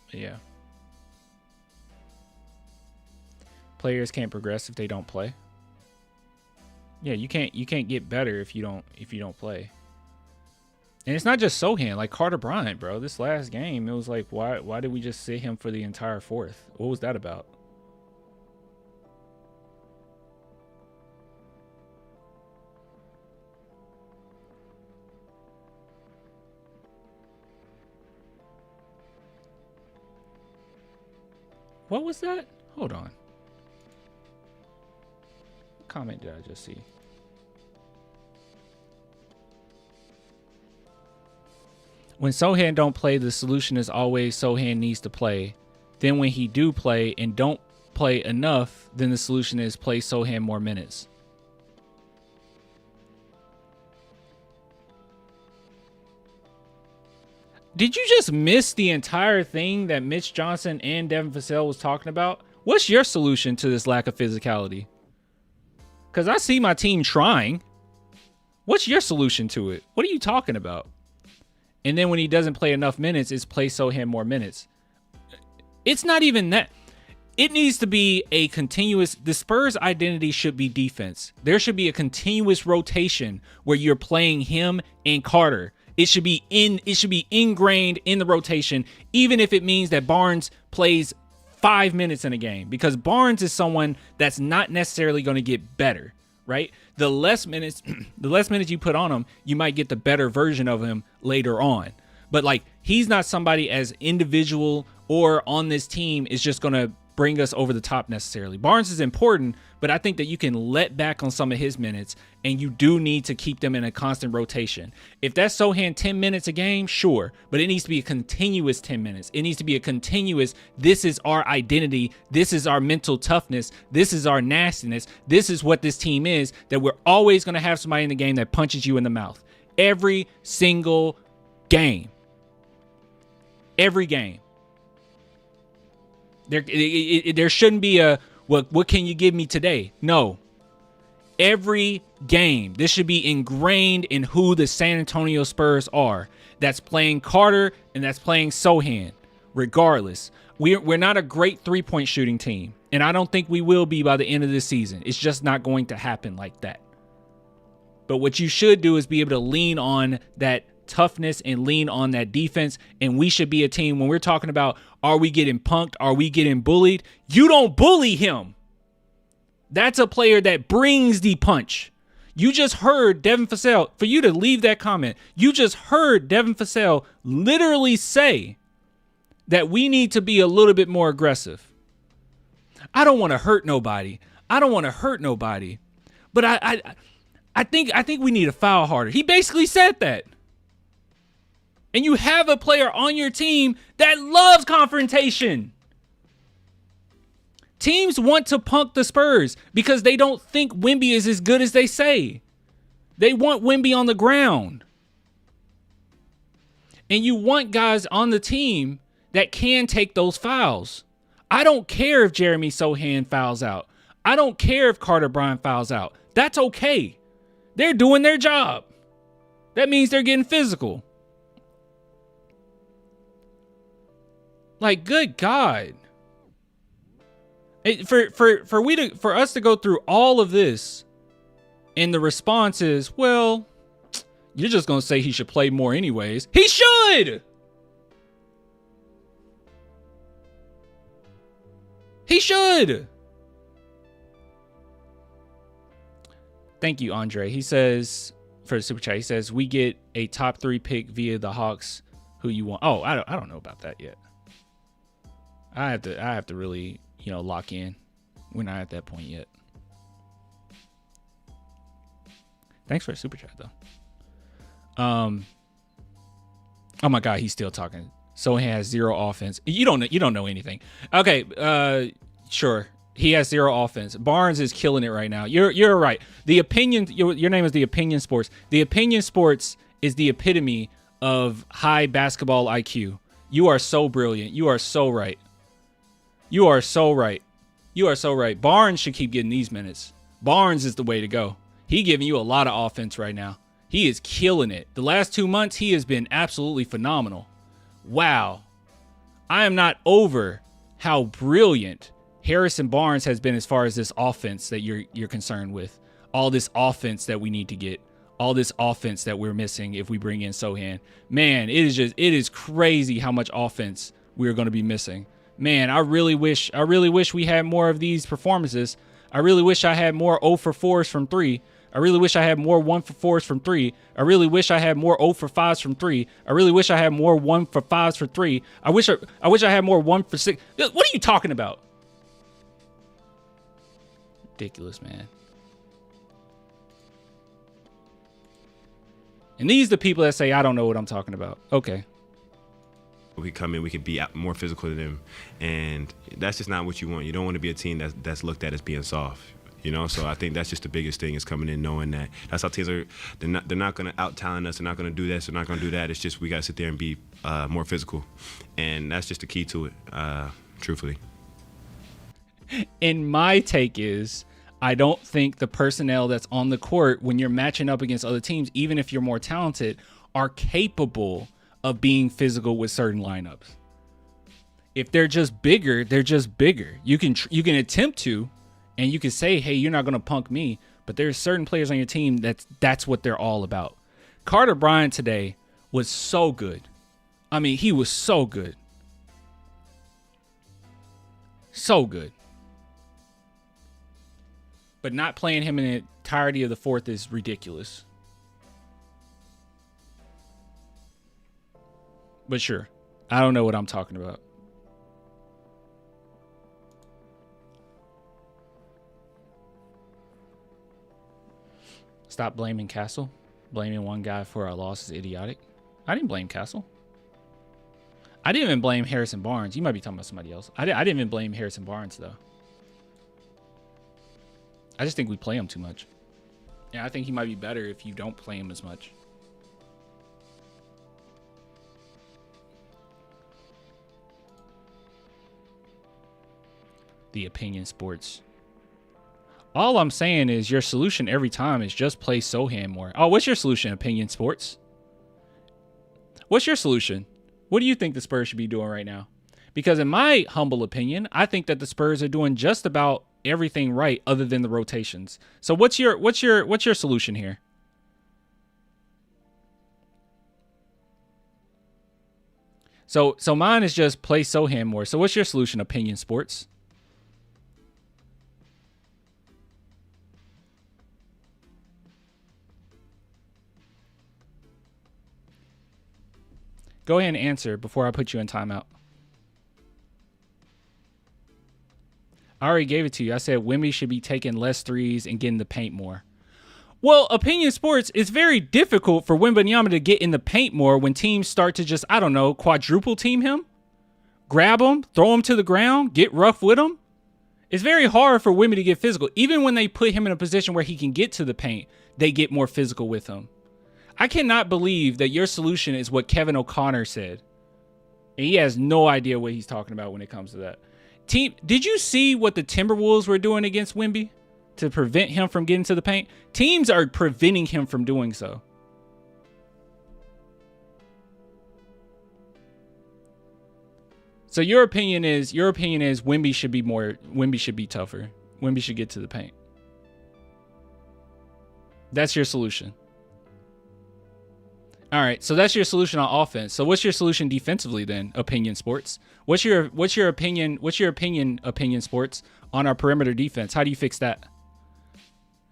But yeah. Players can't progress if they don't play. Yeah, you can't get better if you don't play. And it's not just Sohan, like Carter Bryant, bro. This last game, it was like, why did we just sit him for the entire fourth? What was that about? What was that? Hold on. What comment did I just see? When Sohan don't play, the solution is always Sohan needs to play. Then when he do play and don't play enough, then the solution is play Sohan more minutes. Did you just miss the entire thing that Mitch Johnson and Devin Vassell was talking about? What's your solution to this lack of physicality? Because I see my team trying. What's your solution to it? What are you talking about? And then when he doesn't play enough minutes, it's play Sohan more minutes. It's not even that. It needs to be a continuous... The Spurs' identity should be defense. There should be a continuous rotation where you're playing him and Carter. It should be ingrained in the rotation, even if it means that Barnes plays 5 minutes in a game, because Barnes is someone that's not necessarily going to get better, right? The less minutes you put on him, you might get the better version of him later on. But like, he's not somebody as individual or on this team is just going to bring us over the top necessarily. Barnes is important, but I think that you can let back on some of his minutes, and you do need to keep them in a constant rotation. If that's Sochan 10 minutes a game, sure, but it needs to be a continuous 10 minutes. It needs to be a continuous, this is our identity, this is our mental toughness, this is our nastiness, this is what this team is, that we're always going to have somebody in the game that punches you in the mouth. Every single game. Every game. There shouldn't be a, what can you give me today? No. Every game, this should be ingrained in who the San Antonio Spurs are. That's playing Carter and that's playing Sochan, regardless. We're not a great three-point shooting team, and I don't think we will be by the end of this season. It's just not going to happen like that. But what you should do is be able to lean on that toughness and lean on that defense, and we should be a team when we're talking about, are we getting punked, are we getting bullied? You don't bully him. That's a player that brings the punch. You just heard Devin Vassell, for you to leave that comment, you just heard Devin Vassell literally say that we need to be a little bit more aggressive. I don't want to hurt nobody. But I think we need to foul harder. He basically said that. And you have a player on your team that loves confrontation. Teams want to punk the Spurs because they don't think Wemby is as good as they say. They want Wemby on the ground. And you want guys on the team that can take those fouls. I don't care if Jeremy Sochan fouls out. I don't care if Carter Bryant fouls out. That's okay. They're doing their job. That means they're getting physical. Like, good God. For us to go through all of this, and the response is, well, you're just going to say he should play more anyways. He should! He should! Thank you, Andre. He says, for the super chat, he says, we get a top 3 pick via the Hawks. Who you want? Oh, I don't know about that yet. I have to really, lock in. We're not at that point yet. Thanks for the super chat though. Oh my God, he's still talking. Sochan has 0 offense. You don't know anything. Okay, sure. He has 0 offense. Barnes is killing it right now. You're right. The opinion. Your name is the Opinion Sports. The Opinion Sports is the epitome of high basketball IQ. You are so brilliant. You are so right. You are so right. Barnes should keep getting these minutes. Barnes is the way to go. He giving you a lot of offense right now. He is killing it. The last 2 months, he has been absolutely phenomenal. Wow. I am not over how brilliant Harrison Barnes has been as far as this offense that you're concerned with. All this offense that we need to get. All this offense that we're missing if we bring in Sochan. Man, it is crazy how much offense we're going to be missing. Man, I really wish we had more of these performances. I really wish I had more 0 for 4s from 3. I really wish I had more 1 for 4s from 3. I really wish I had more 0 for 5s from 3. I really wish I had more 1 for 5s for 3. I wish I had more 1 for 6. What are you talking about? Ridiculous, man. And these are the people that say, I don't know what I'm talking about. Okay. We come in, we could be more physical than them, and that's just not what you want. You don't want to be a team that's looked at as being soft, So I think that's just the biggest thing is coming in knowing that that's how teams are. They're not going to out talent us. They're not going to do this. They're not going to do that. It's just we got to sit there and be more physical, and that's just the key to it. Truthfully. And my take is, I don't think the personnel that's on the court when you're matching up against other teams, even if you're more talented, are capable of being physical with certain lineups. If they're just bigger, they're just bigger. You can attempt to, and you can say, hey, you're not going to punk me, but there's certain players on your team that's what they're all about. Carter Bryant today was so good. I mean, he was so good. So good. But not playing him in the entirety of the fourth is ridiculous. But sure, I don't know what I'm talking about. Stop blaming Castle. Blaming one guy for our loss is idiotic. I didn't blame Castle. I didn't even blame Harrison Barnes. You might be talking about somebody else. I didn't even blame Harrison Barnes, though. I just think we play him too much. Yeah, I think he might be better if you don't play him as much. The Opinion Sports. All I'm saying is your solution every time is just play Sohan more. Oh, what's your solution, Opinion Sports? What's your solution? What do you think the Spurs should be doing right now? Because in my humble opinion, I think that the Spurs are doing just about everything right other than the rotations. So what's your solution here? So mine is just play Sohan more. So what's your solution, Opinion Sports? Go ahead and answer before I put you in timeout. I already gave it to you. I said Wemby should be taking less threes and getting the paint more. Well, Opinion Sports, it's very difficult for Wembanyama to get in the paint more when teams start to just, I don't know, quadruple team him, grab him, throw him to the ground, get rough with him. It's very hard for Wemby to get physical. Even when they put him in a position where he can get to the paint, they get more physical with him. I cannot believe that your solution is what Kevin O'Connor said. And he has no idea what he's talking about when it comes to that. Did you see what the Timberwolves were doing against Wemby to prevent him from getting to the paint? Teams are preventing him from doing so. So your opinion is Wemby should be tougher. Wemby should get to the paint. That's your solution. All right, so that's your solution on offense. So what's your solution defensively then, Opinion Sports? What's your opinion, Opinion Sports, on our perimeter defense? How do you fix that?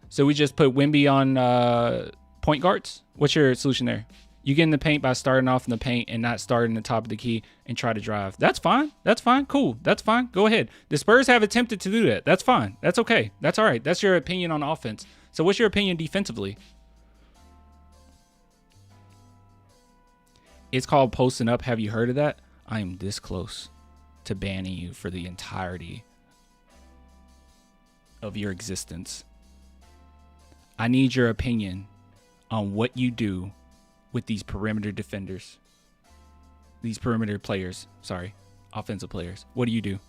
So we just put Wemby on point guards? What's your solution there? You get in the paint by starting off in the paint and not starting the top of the key and try to drive. That's fine. That's fine. Cool. That's fine. Go ahead. The Spurs have attempted to do that. That's fine. That's okay. That's all right. That's your opinion on offense. So what's your opinion defensively? It's called posting up. Have you heard of that? I am this close to banning you for the entirety of your existence. I need your opinion on what you do with these perimeter defenders. These perimeter players. Sorry. Offensive players. What do you do?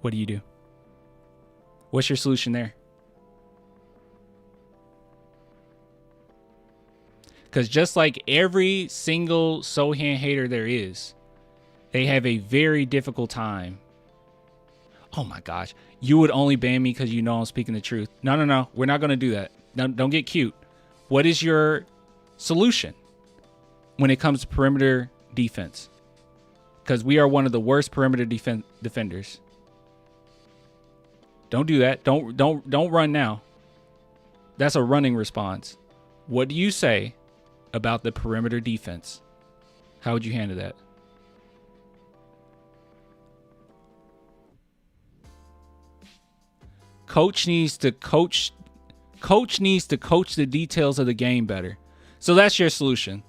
What do you do? What's your solution there? Because just like every single Sohan hater there is, they have a very difficult time. Oh my gosh. You would only ban me because you know I'm speaking the truth. No. We're not going to do that. No, don't get cute. What is your solution when it comes to perimeter defense? Because we are one of the worst perimeter defenders. Don't do that. Don't run now. That's a running response. What do you say about the perimeter defense? How would you handle that? Coach needs to coach the details of the game better. So that's your solution.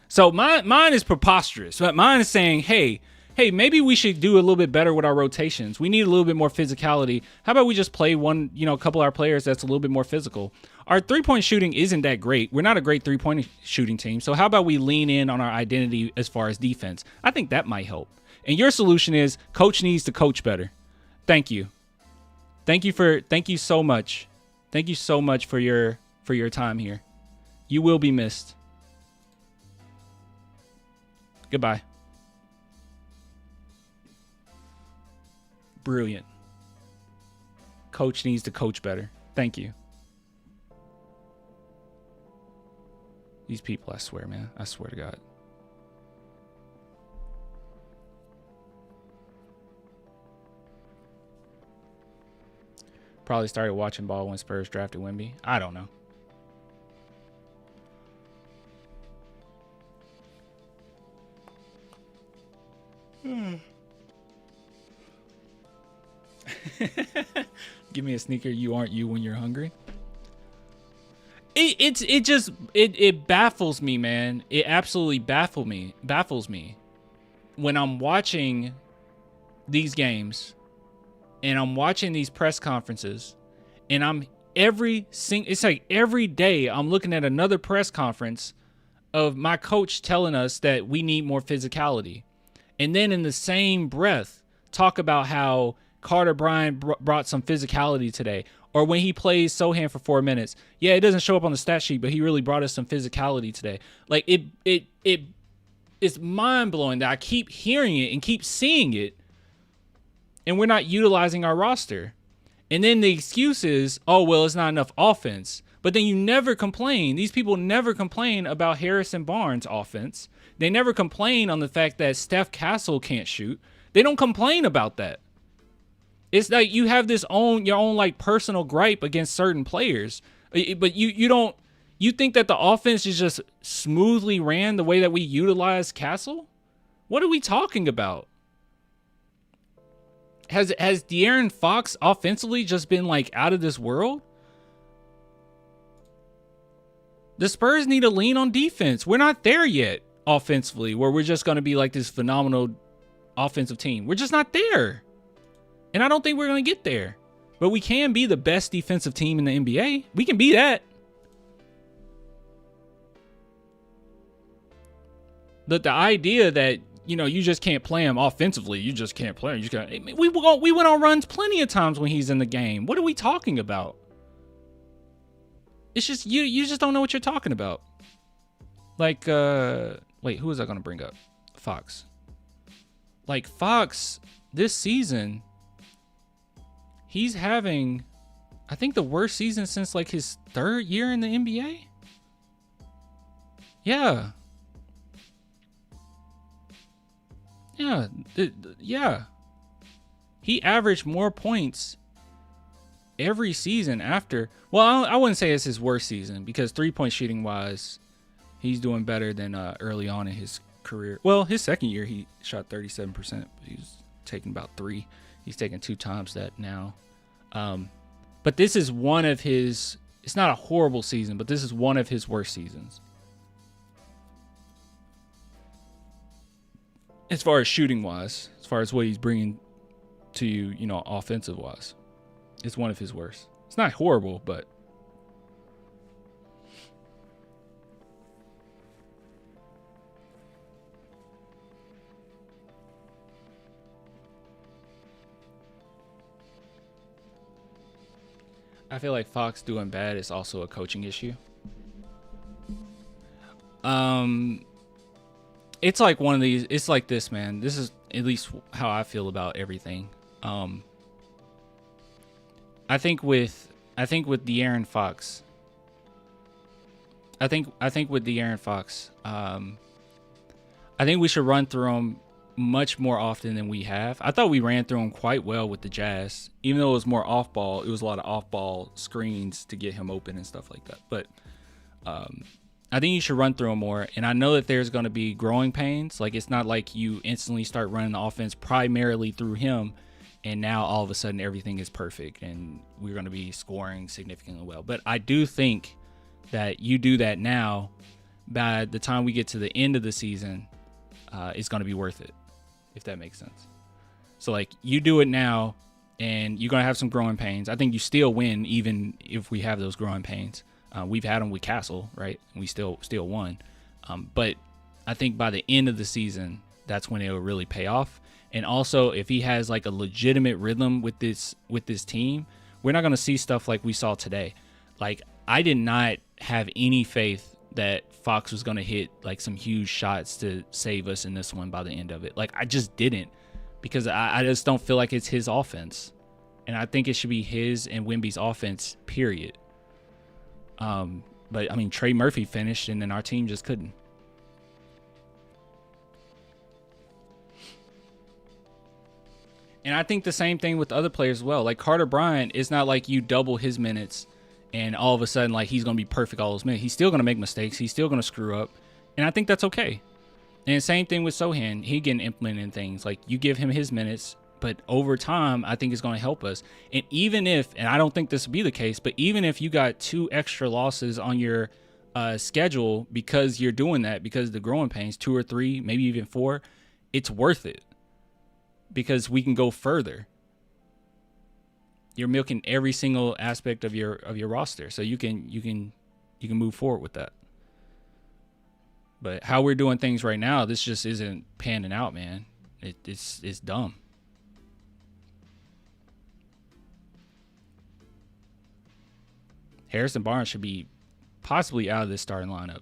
So mine is preposterous. But mine is saying, hey, maybe we should do a little bit better with our rotations. We need a little bit more physicality. How about we just play a couple of our players that's a little bit more physical? Our three-point shooting isn't that great. We're not a great three-point shooting team. So how about we lean in on our identity as far as defense? I think that might help. And your solution is coach needs to coach better. Thank you. Thank you so much. Thank you so much for your time here. You will be missed. Goodbye. Brilliant. Coach needs to coach better. Thank you. These people, I swear, man. I swear to God. Probably started watching ball when Spurs drafted Wemby. I don't know. Give me a sneaker. You aren't you when you're hungry. It baffles me, man. It absolutely baffles me when I'm watching these games and I'm watching these press conferences and it's like every day I'm looking at another press conference of my coach telling us that we need more physicality. And then in the same breath, talk about how Carter Bryant brought some physicality today. Or when he plays Sohan for 4 minutes. Yeah, it doesn't show up on the stat sheet, but he really brought us some physicality today. Like, it's mind-blowing that I keep hearing it and keep seeing it, and we're not utilizing our roster. And then the excuse is, oh, well, it's not enough offense. But then you never complain. These people never complain about Harrison Barnes' offense. They never complain on the fact that Steph Castle can't shoot. They don't complain about that. It's like you have your own like personal gripe against certain players, but you think that the offense is just smoothly ran the way that we utilize Castle? What are we talking about? Has De'Aaron Fox offensively just been like out of this world? The Spurs need to lean on defense. We're not there yet offensively, where we're just going to be like this phenomenal offensive team. We're just not there. And I don't think we're going to get there. But we can be the best defensive team in the NBA. We can be that. But the idea that, you just can't play him offensively. You just can't play him. We went on runs plenty of times when he's in the game. What are we talking about? It's just, you just don't know what you're talking about. Like, wait, who was I going to bring up? Fox. Like, Fox, this season, he's having, I think, the worst season since, like, his third year in the NBA. Yeah. Yeah. He averaged more points every season after. Well, I wouldn't say it's his worst season, because 3-point shooting wise, he's doing better than early on in his career. Well, his second year he shot 37%, but he was taking about 3. He's taking 2 times that now. But this is one of his, it's not a horrible season, but this is one of his worst seasons. As far as shooting wise, as far as what he's bringing to you, offensive wise, it's one of his worst. It's not horrible, but I feel like Fox doing bad is also a coaching issue. It's like one of these. It's like this, man. This is at least how I feel about everything. I think with De'Aaron Fox. I think with De'Aaron Fox. I think we should run through him much more often than we have. I thought we ran through him quite well with the Jazz, even though it was more off ball. It was a lot of off ball screens to get him open and stuff like that. But I think you should run through him more. And I know that there's going to be growing pains. Like, it's not like you instantly start running the offense primarily through him, and now all of a sudden everything is perfect and we're going to be scoring significantly well. But I do think that you do that now, by the time we get to the end of the season, it's going to be worth it, if that makes sense. So, like, you do it now, and you're going to have some growing pains. I think you still win, even if we have those growing pains. We've had them with Castle, right? And we still won. But I think by the end of the season, that's when it will really pay off. And also, if he has like a legitimate rhythm with this team, we're not going to see stuff like we saw today. Like, I did not have any faith that Fox was going to hit like some huge shots to save us in this one by the end of it. Like, I just didn't, because I just don't feel like it's his offense. And I think it should be his and Wemby's offense, period. But, I mean, Trey Murphy finished, and then our team just couldn't. And I think the same thing with other players as well. Like Carter Bryant, it's not like you double his minutes and all of a sudden like he's going to be perfect all those minutes. He's still going to make mistakes. He's still going to screw up. And I think that's okay. And same thing with Sohan. He getting implemented in things. Like you give him his minutes, but over time, I think it's going to help us. And even if, and I don't think this will be the case, but even if you got 2 extra losses on your schedule because you're doing that, because of the growing pains, 2 or 3, maybe even 4, it's worth it. Because we can go further. You're milking every single aspect of your roster, so you can move forward with that. But how we're doing things right now, this just isn't panning out, man. It's dumb. Harrison Barnes should be possibly out of this starting lineup.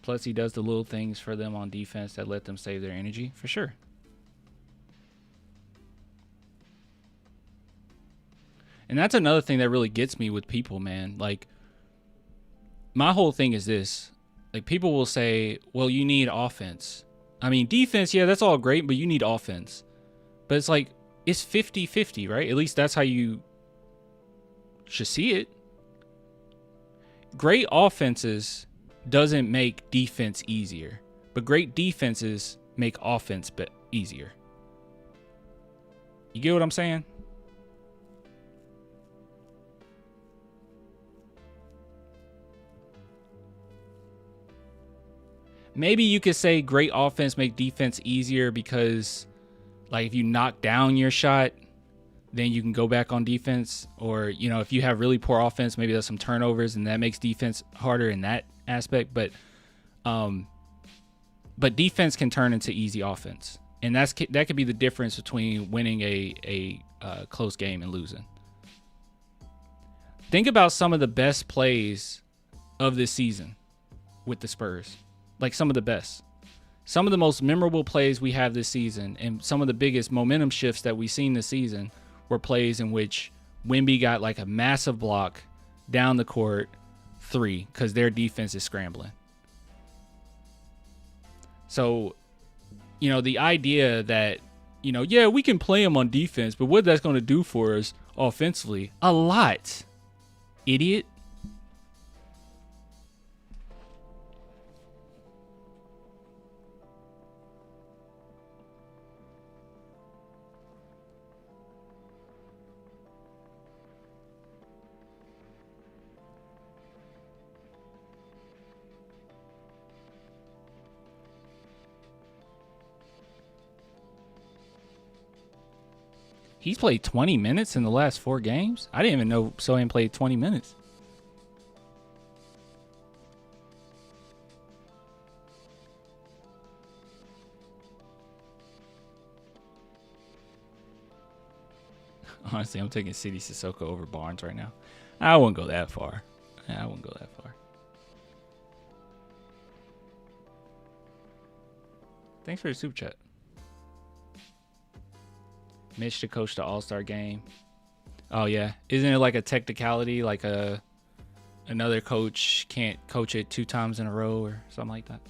Plus, he does the little things for them on defense that let them save their energy, for sure. And that's another thing that really gets me with people, man. Like, my whole thing is this. Like, people will say, well, you need offense. I mean, defense, yeah, that's all great, but you need offense. But it's like, it's 50-50, right? At least that's how you should see it. Great offenses doesn't make defense easier, but great defenses make offense easier. You get what I'm saying? Maybe you could say great offense make defense easier because, like, if you knock down your shot, then you can go back on defense. Or, you know, if you have really poor offense, maybe there's some turnovers and that makes defense harder in that aspect. But defense can turn into easy offense. And that could be the difference between winning a close game and losing. Think about some of the best plays of this season with the Spurs. Like some of the best. Some of the most memorable plays we have this season and some of the biggest momentum shifts that we've seen this season were plays in which Wemby got like a massive block down the court 3 because their defense is scrambling. So, you know, the idea that, you know, yeah, we can play them on defense, but what that's going to do for us offensively? A lot, idiot. He's played 20 minutes in the last 4 games? I didn't even know Sohan played 20 minutes. Honestly, I'm taking City Sissoko over Barnes right now. I wouldn't go that far. Thanks for your super chat. Mitch to coach the All-Star game. Oh yeah, isn't it like a technicality, like another coach can't coach it 2 times in a row or something like that?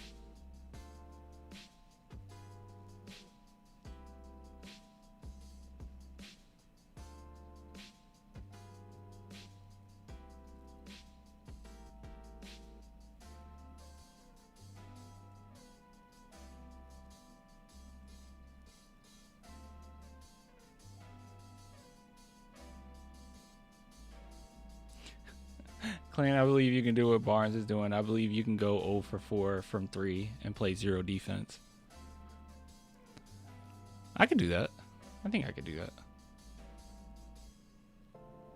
Clan, I believe you can do what Barnes is doing. I believe you can go 0 for 4 from 3 and play 0 defense. I could do that. I think I could do that.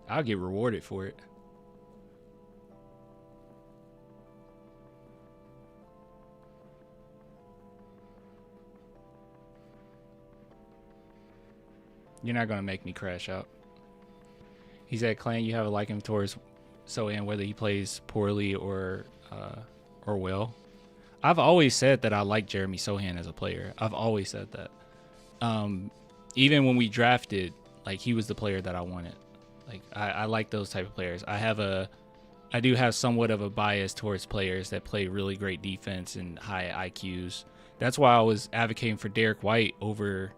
I'll get rewarded for it. You're not going to make me crash out. He said, Clan, you have a liking towards Sohan, whether he plays poorly or well. I've always said that I like Jeremy Sohan as a player. I've always said that. Even when we drafted, like, he was the player that I wanted. Like, I like those type of players. I do have somewhat of a bias towards players that play really great defense and high IQs. That's why I was advocating for Derek White over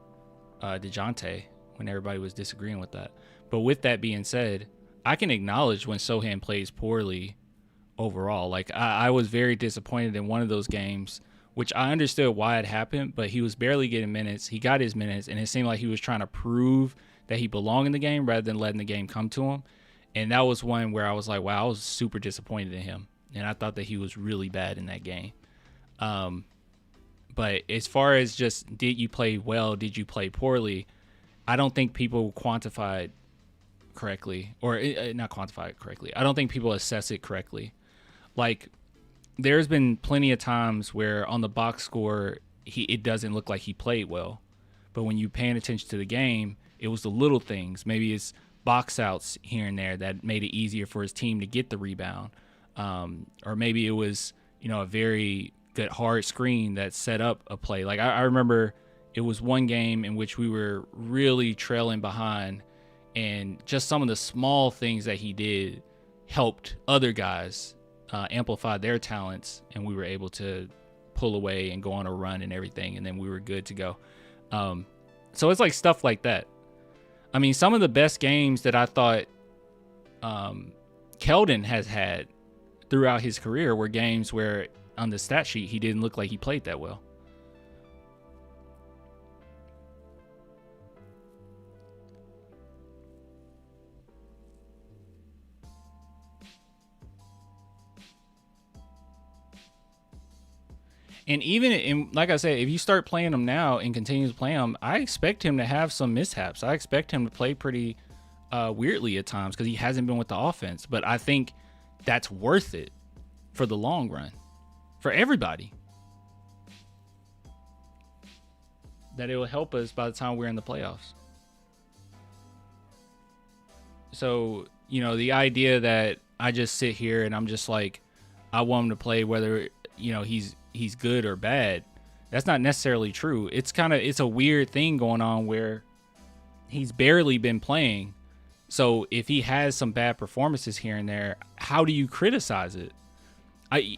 DeJounte when everybody was disagreeing with that. But with that being said, I can acknowledge when Sohan plays poorly overall. Like, I was very disappointed in one of those games, which I understood why it happened, but he was barely getting minutes. He got his minutes, and it seemed like he was trying to prove that he belonged in the game rather than letting the game come to him. And that was one where I was like, wow, I was super disappointed in him. And I thought that he was really bad in that game. But as far as just, did you play well, did you play poorly, I don't think people quantify it correctly. Or not quantify it correctly. I don't think people assess it correctly. Like, there's been plenty of times where on the box score, it doesn't look like he played well. But when you're paying attention to the game, it was the little things. Maybe it's box outs here and there that made it easier for his team to get the rebound. Or maybe it was, a very good hard screen that set up a play. Like, I remember it was one game in which we were really trailing behind, and just some of the small things that he did helped other guys amplify their talents, and we were able to pull away and go on a run and everything, and then we were good to go. So it's like stuff like that. I mean, some of the best games that I thought Keldon has had throughout his career were games where on the stat sheet he didn't look like he played that well. And even like I said, if you start playing him now and continue to play him, I expect him to have some mishaps. I expect him to play pretty weirdly at times because he hasn't been with the offense. But I think that's worth it for the long run, for everybody. That it will help us by the time we're in the playoffs. So, the idea that I just sit here and I'm just like, I want him to play whether, he's good or bad, that's not necessarily true. It's a weird thing going on where he's barely been playing. So if he has some bad performances here and there, how do you criticize it?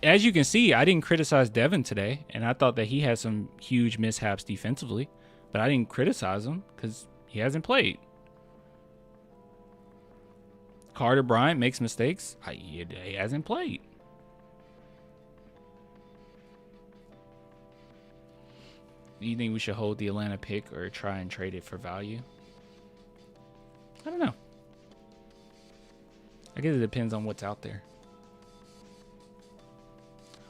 As you can see, I didn't criticize Devin today, and I thought that he had some huge mishaps defensively, but I didn't criticize him because he hasn't played. Carter Bryant makes mistakes. He hasn't played. Do you think we should hold the Atlanta pick or try and trade it for value? I don't know. I guess it depends on what's out there.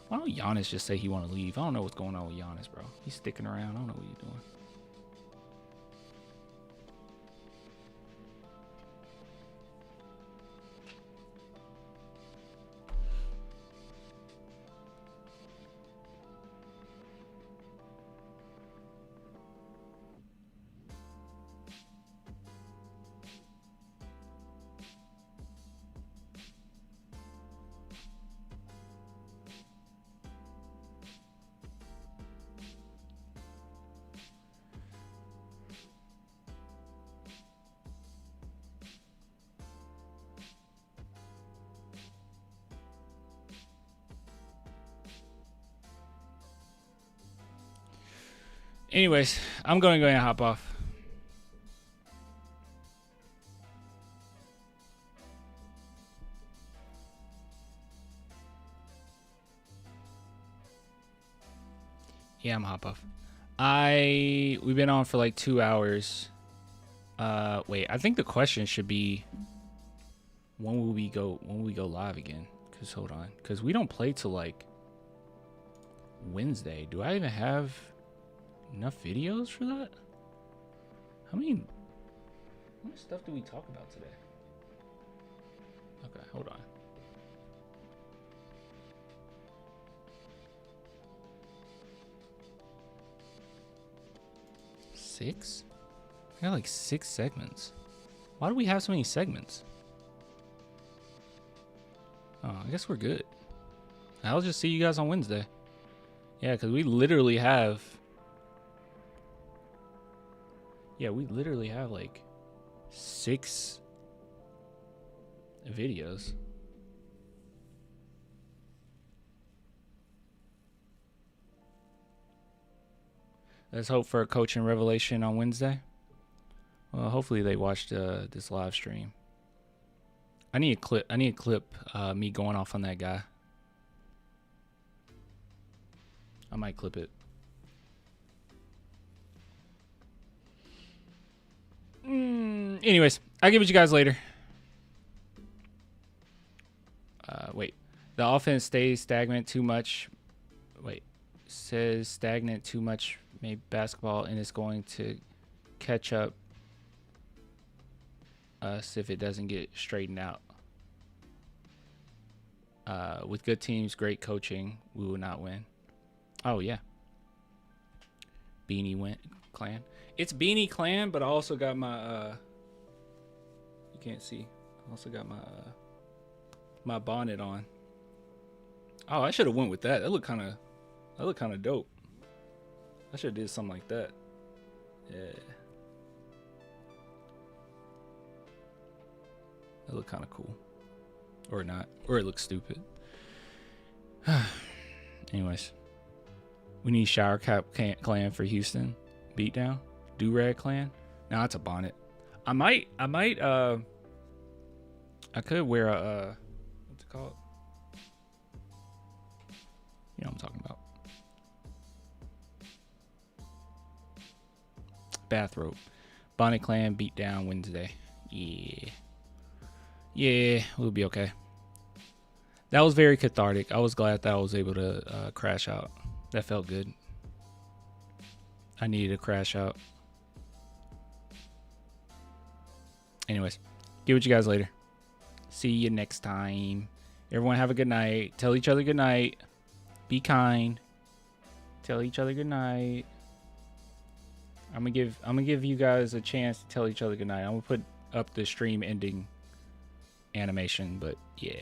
Why don't Giannis just say he want to leave? I don't know what's going on with Giannis, bro. He's sticking around. I don't know what he's doing. Anyways, I'm going to go ahead and hop off. Yeah, I'm hop off. We've been on for like 2 hours. Wait, I think the question should be when will we go live again? Cause hold on, cause we don't play till like Wednesday. Do I even have enough videos for that? How much stuff do we talk about today? Okay, hold on. Six? I got like 6 segments. Why do we have so many segments? Oh, I guess we're good. I'll just see you guys on Wednesday. Yeah, because we literally have. Yeah, we literally have like 6 videos. Let's hope for a coaching revelation on Wednesday. Well, hopefully they watched this live stream. I need a clip me going off on that guy. I might clip it. Anyways, I'll give it to you guys later. Wait. The offense stays stagnant too much. Wait. Says stagnant too much made basketball, and it's going to catch up us if it doesn't get straightened out. With good teams, great coaching, we will not win. Oh, yeah. Beanie Clan. It's Beanie Clan, but I also got my, you can't see. I also got my, my bonnet on. Oh, I should have went with that. That looked kind of dope. I should have did something like that. Yeah. That looked kind of cool. Or not. Or it looks stupid. Anyways. We need Shower Cap Clan for Houston. Beatdown. Do-Rag Clan. No, it's a bonnet. I could wear a, what's it called? You know what I'm talking about. Bathrobe. Bonnet Clan Beatdown Wednesday. Yeah. Yeah, we'll be okay. That was very cathartic. I was glad that I was able to crash out. That felt good. I needed to crash out. Anyways, get with you guys later. See you next time. Everyone have a good night. Tell each other good night. Be kind. Tell each other good night. I'm gonna give you guys a chance to tell each other good night. I'm gonna put up the stream ending animation, but yeah.